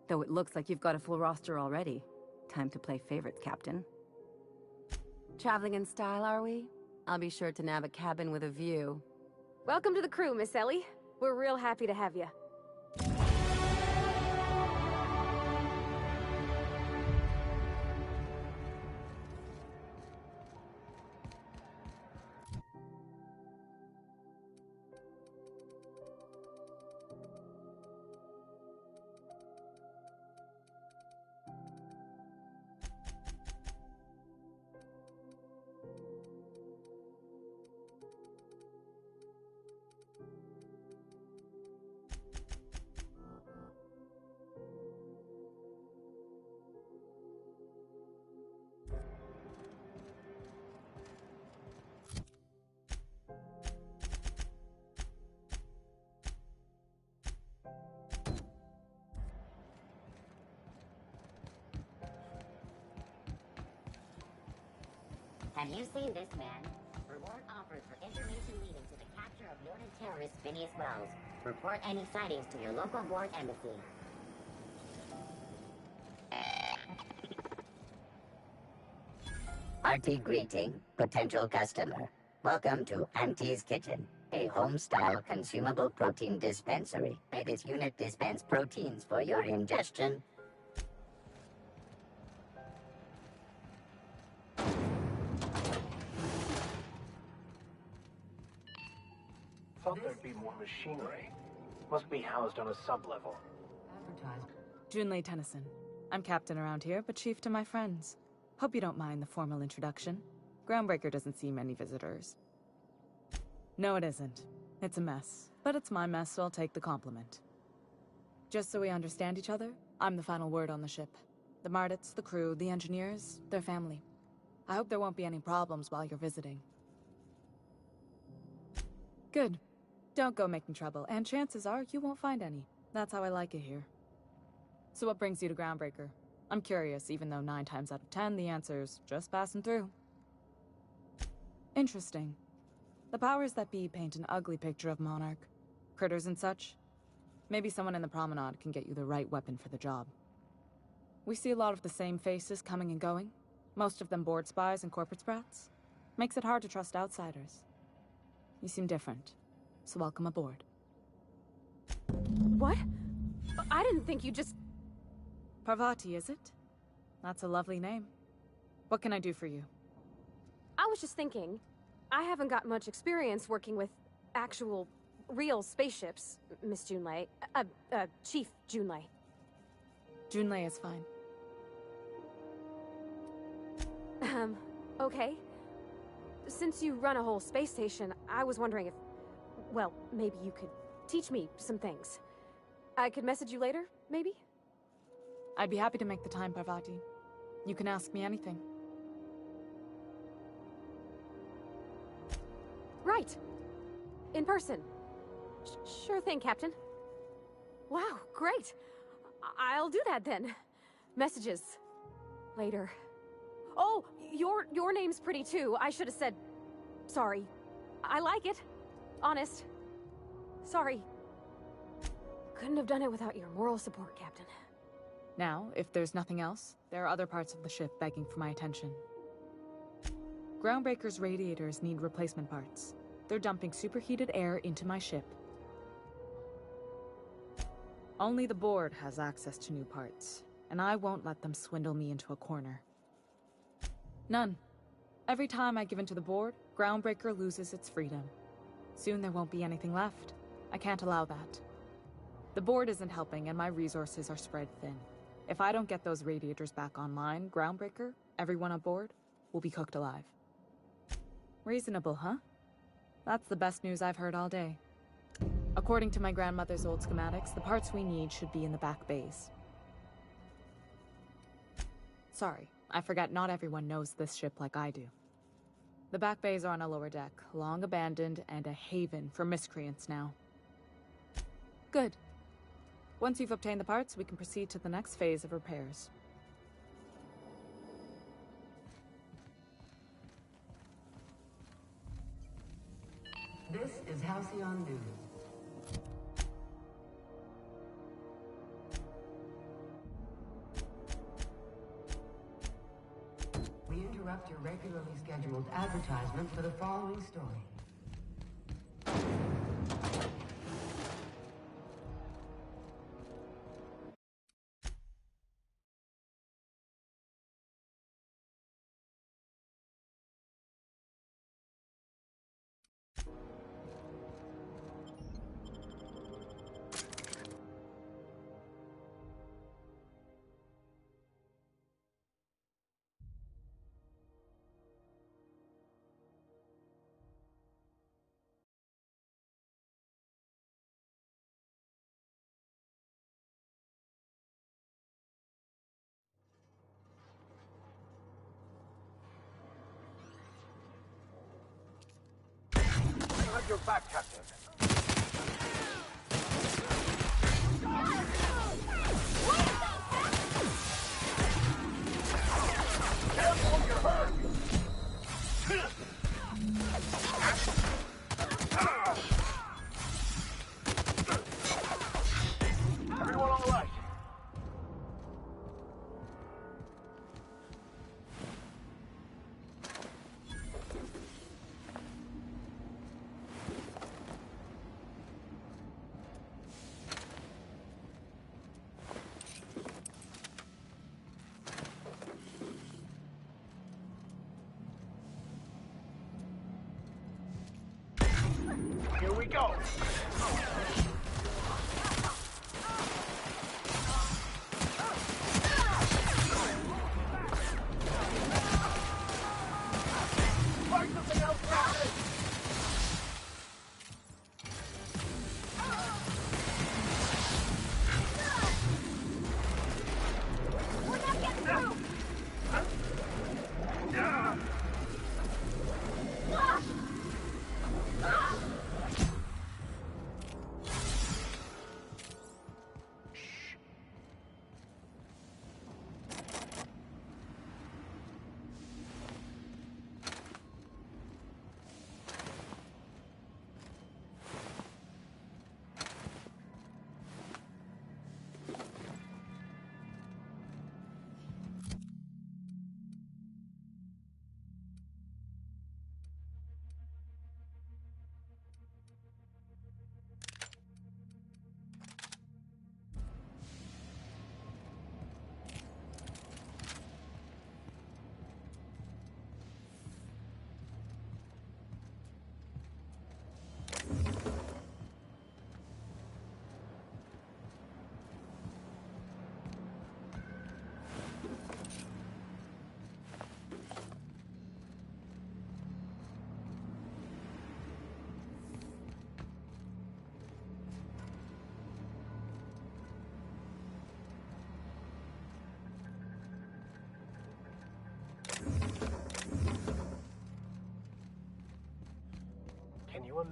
Though it looks like you've got a full roster already. Time to play favorites, Captain. Traveling in style, are we? I'll be sure to nab a cabin with a view. Welcome to the crew, Miss Ellie. We're real happy to have you. Have you seen this man? Reward offered for information leading to the capture of noted terrorist Phineas Wells. Report any sightings to your local board embassy. Hearty greeting, potential customer. Welcome to Auntie's Kitchen, a home-style consumable protein dispensary. May this unit dispense proteins for your ingestion. Thought there'd be more machinery. Must be housed on a sub-level. Junlei Tennyson. I'm captain around here, but chief to my friends. Hope you don't mind the formal introduction. Groundbreaker doesn't see many visitors. No, it isn't. It's a mess. But it's my mess, so I'll take the compliment. Just so we understand each other, I'm the final word on the ship. The Mardits, the crew, the engineers, their family. I hope there won't be any problems while you're visiting. Good. Don't go making trouble, and chances are you won't find any. That's how I like it here. So what brings you to Groundbreaker? I'm curious, even though 9 times out of 10 the answer's just passing through. Interesting. The powers that be paint an ugly picture of Monarch. Critters and such. Maybe someone in the promenade can get you the right weapon for the job. We see a lot of the same faces coming and going. Most of them board spies and corporate sprats. Makes it hard to trust outsiders. You seem different, so welcome aboard. What? I didn't think you just... Parvati, is it? That's a lovely name. What can I do for you? I was just thinking, I haven't got much experience working with actual, real spaceships, Miss Junlei. Chief Junlei. Junlei is fine. Okay. Since you run a whole space station, I was wondering if, well, maybe you could teach me some things. I could message you later, maybe? I'd be happy to make the time, Parvati. You can ask me anything. Right. In person. Sure thing, Captain. Wow, great. I'll do that then. Messages. Later. Oh, your name's pretty too. I should have said... Sorry. I like it. Honest. Sorry. Couldn't have done it without your moral support, Captain. Now, if there's nothing else, there are other parts of the ship begging for my attention. Groundbreaker's radiators need replacement parts. They're dumping superheated air into my ship. Only the board has access to new parts, and I won't let them swindle me into a corner. None. Every time I give in to the board, Groundbreaker loses its freedom. Soon there won't be anything left. I can't allow that. The board isn't helping, and my resources are spread thin. If I don't get those radiators back online, Groundbreaker, everyone aboard, will be cooked alive. Reasonable, huh? That's the best news I've heard all day. According to my grandmother's old schematics, the parts we need should be in the back bays. Sorry, I forgot not everyone knows this ship like I do. The back bays are on a lower deck, long abandoned and a haven for miscreants now. Good. Once you've obtained the parts, we can proceed to the next phase of repairs. This is Halcyon News. We interrupt your regularly scheduled advertisement for the following story. Have your back, Captain. Careful, you're hurt. Everyone all right? Here we go. Find something else, Captain. We're not getting through!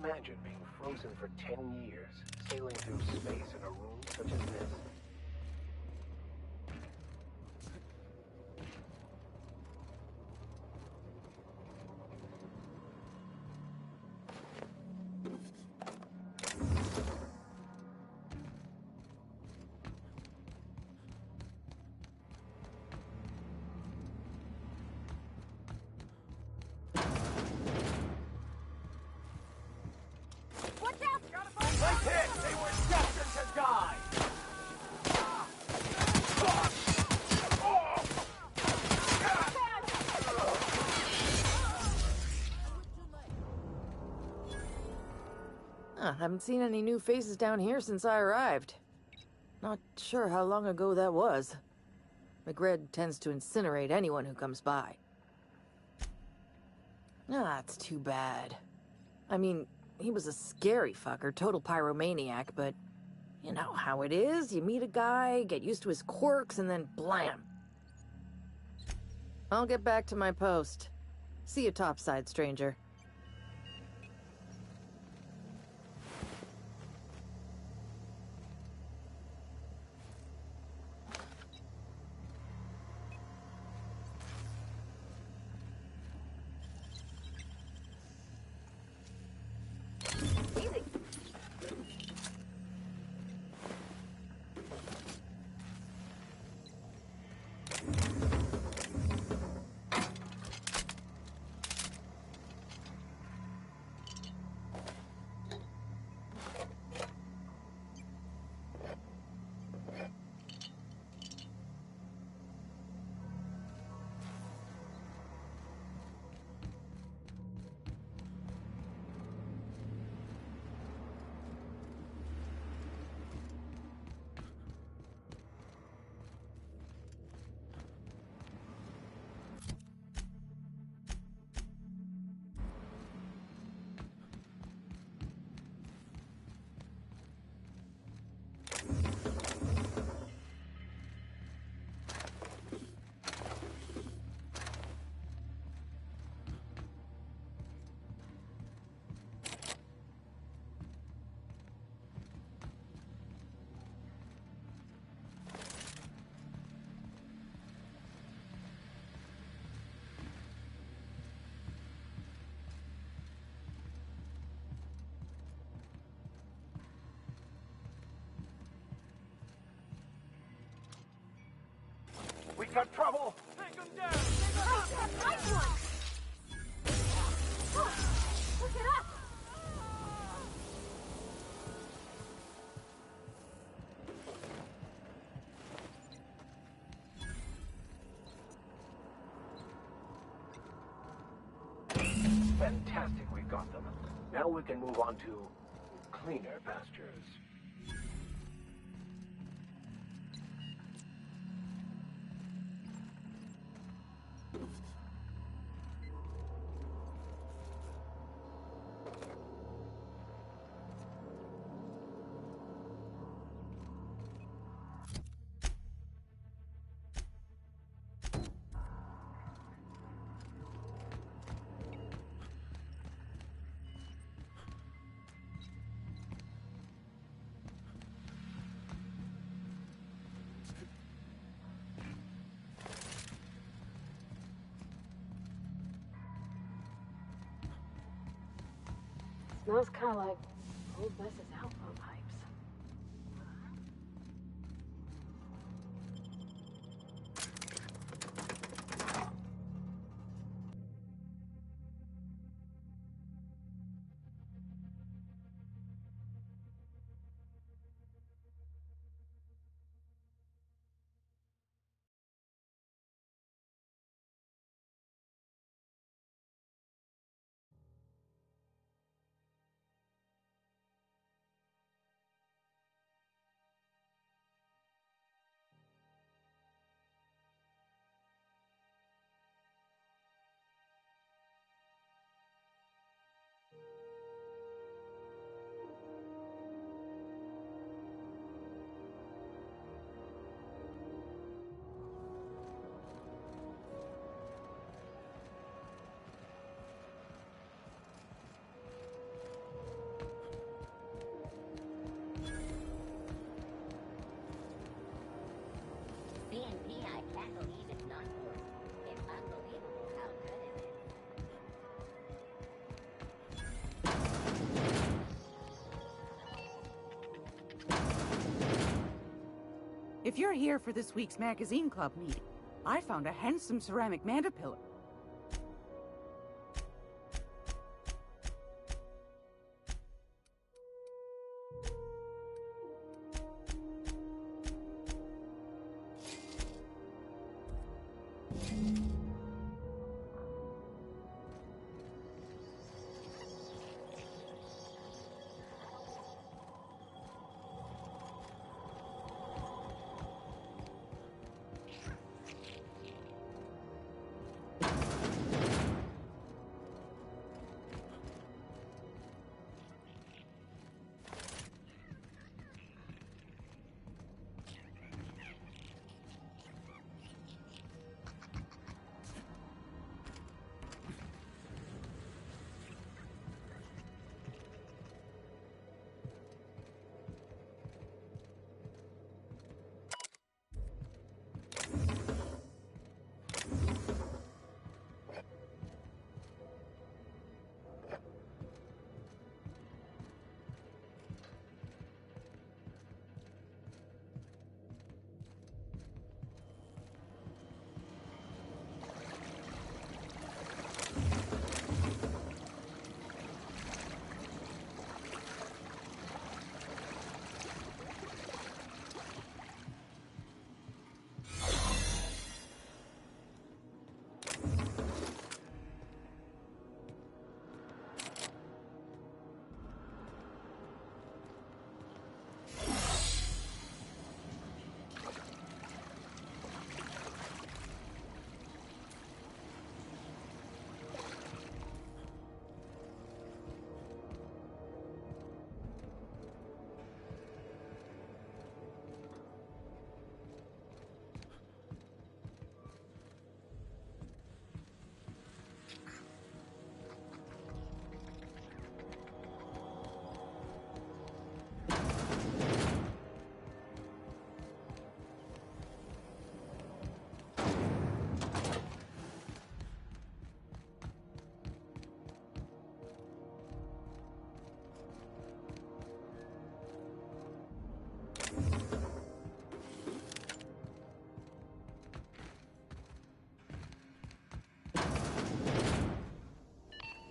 imagine being frozen for 10 years, sailing through space in a room such as this. Nice hit! They were destined to die! Haven't seen any new faces down here since I arrived. Not sure how long ago that was. McRed tends to incinerate anyone who comes by. It's too bad. I mean, he was a scary fucker, total pyromaniac, but you know how it is. You meet a guy, get used to his quirks, and then blam. I'll get back to my post. See you topside, stranger. We got trouble! Take him down! Nice one! Look it up! Fantastic, we've got them. Now we can move on to cleaner pastures. Smells kind of like old Wes's outflow pipes. If you're here for this week's magazine club meeting, I found a handsome ceramic manta pillar.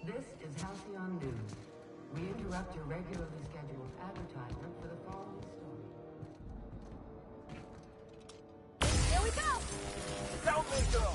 This is Halcyon News. We interrupt your regularly scheduled advertisement for the following story. Here we go! Down they go!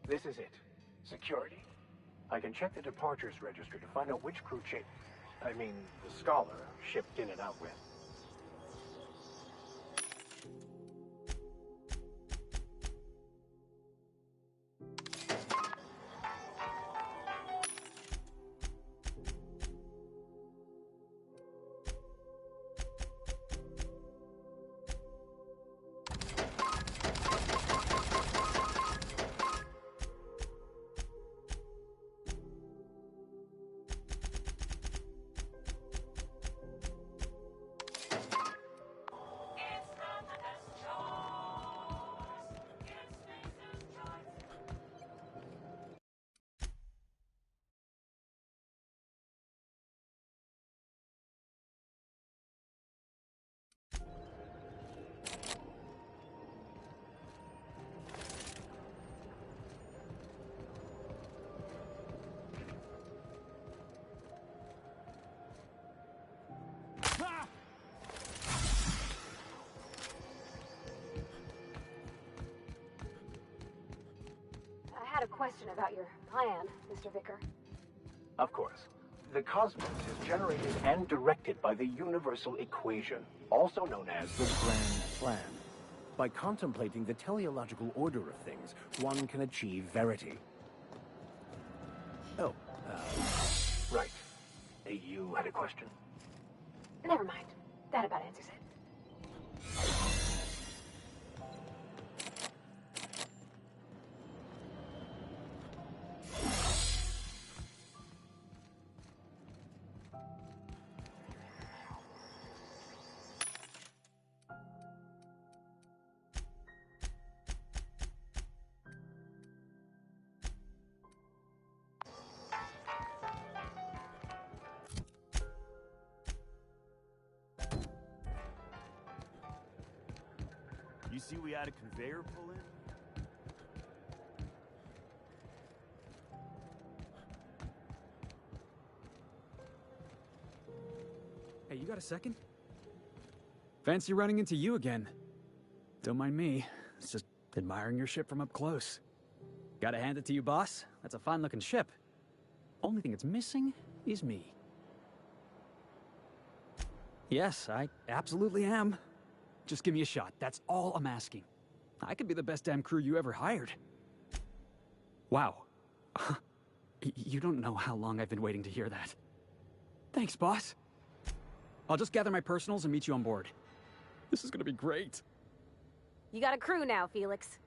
This is it. Security. I can check the departures registry to find out which crew the Scholar shipped in and out with. I had a question about your plan, Mr. Vicker. Of course. The cosmos is generated and directed by the universal equation, also known as the Grand Plan. By contemplating the teleological order of things, one can achieve verity. Oh, right. You had a question? Never mind. That about answers it. You see we had a conveyor pull in? Hey, you got a second? Fancy running into you again. Don't mind me. It's just admiring your ship from up close. Gotta hand it to you, boss. That's a fine-looking ship. Only thing it's missing is me. Yes, I absolutely am. Just give me a shot. That's all I'm asking. I could be the best damn crew you ever hired. Wow. You don't know how long I've been waiting to hear that. Thanks, boss. I'll just gather my personals and meet you on board. This is gonna be great. You got a crew now, Felix.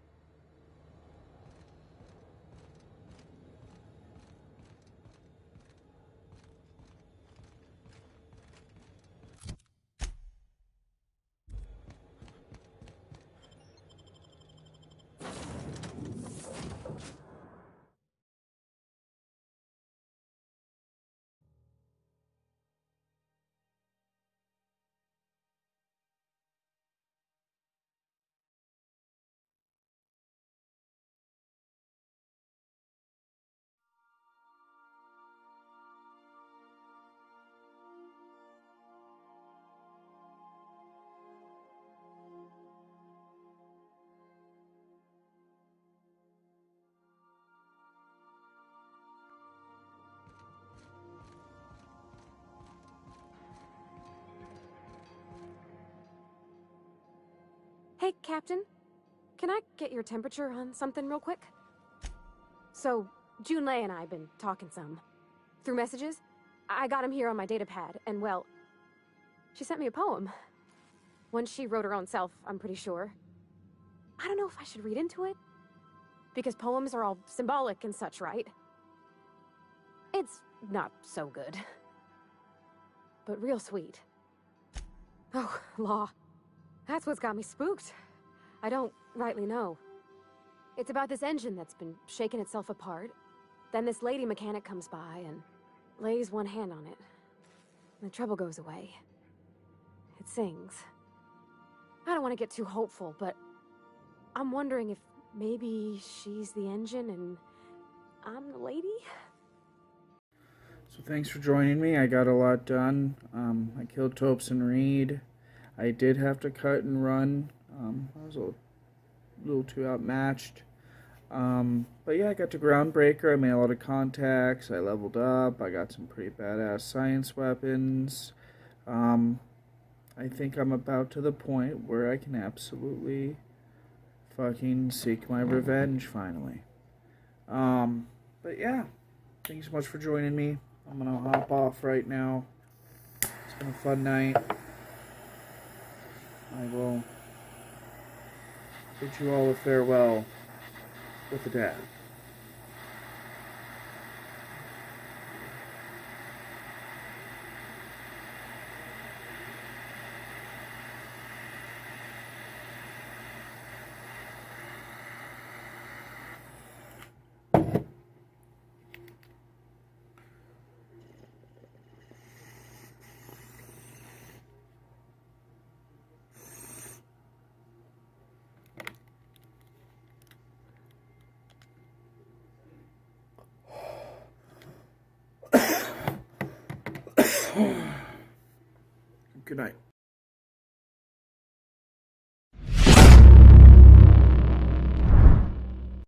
Hey, Captain. Can I get your temperature on something real quick? So, Junlei and I have been talking some. Through messages. I got him here on my datapad, and well, she sent me a poem. One she wrote her own self, I'm pretty sure. I don't know if I should read into it. Because poems are all symbolic and such, right? It's not so good. But real sweet. Oh, law. That's what's got me spooked. I don't rightly know. It's about this engine that's been shaking itself apart. Then this lady mechanic comes by and lays one hand on it. And the trouble goes away. It sings. I don't want to get too hopeful, but I'm wondering if maybe she's the engine and I'm the lady? So thanks for joining me. I got a lot done. I killed Tobson Reed. I did have to cut and run. I was a little too outmatched. But yeah, I got to Groundbreaker. I made a lot of contacts. I leveled up. I got some pretty badass science weapons. I think I'm about to the point where I can absolutely fucking seek my revenge finally. But yeah, thank you so much for joining me. I'm gonna hop off right now. It's been a fun night. I will bid you all a farewell with a dab. Good night.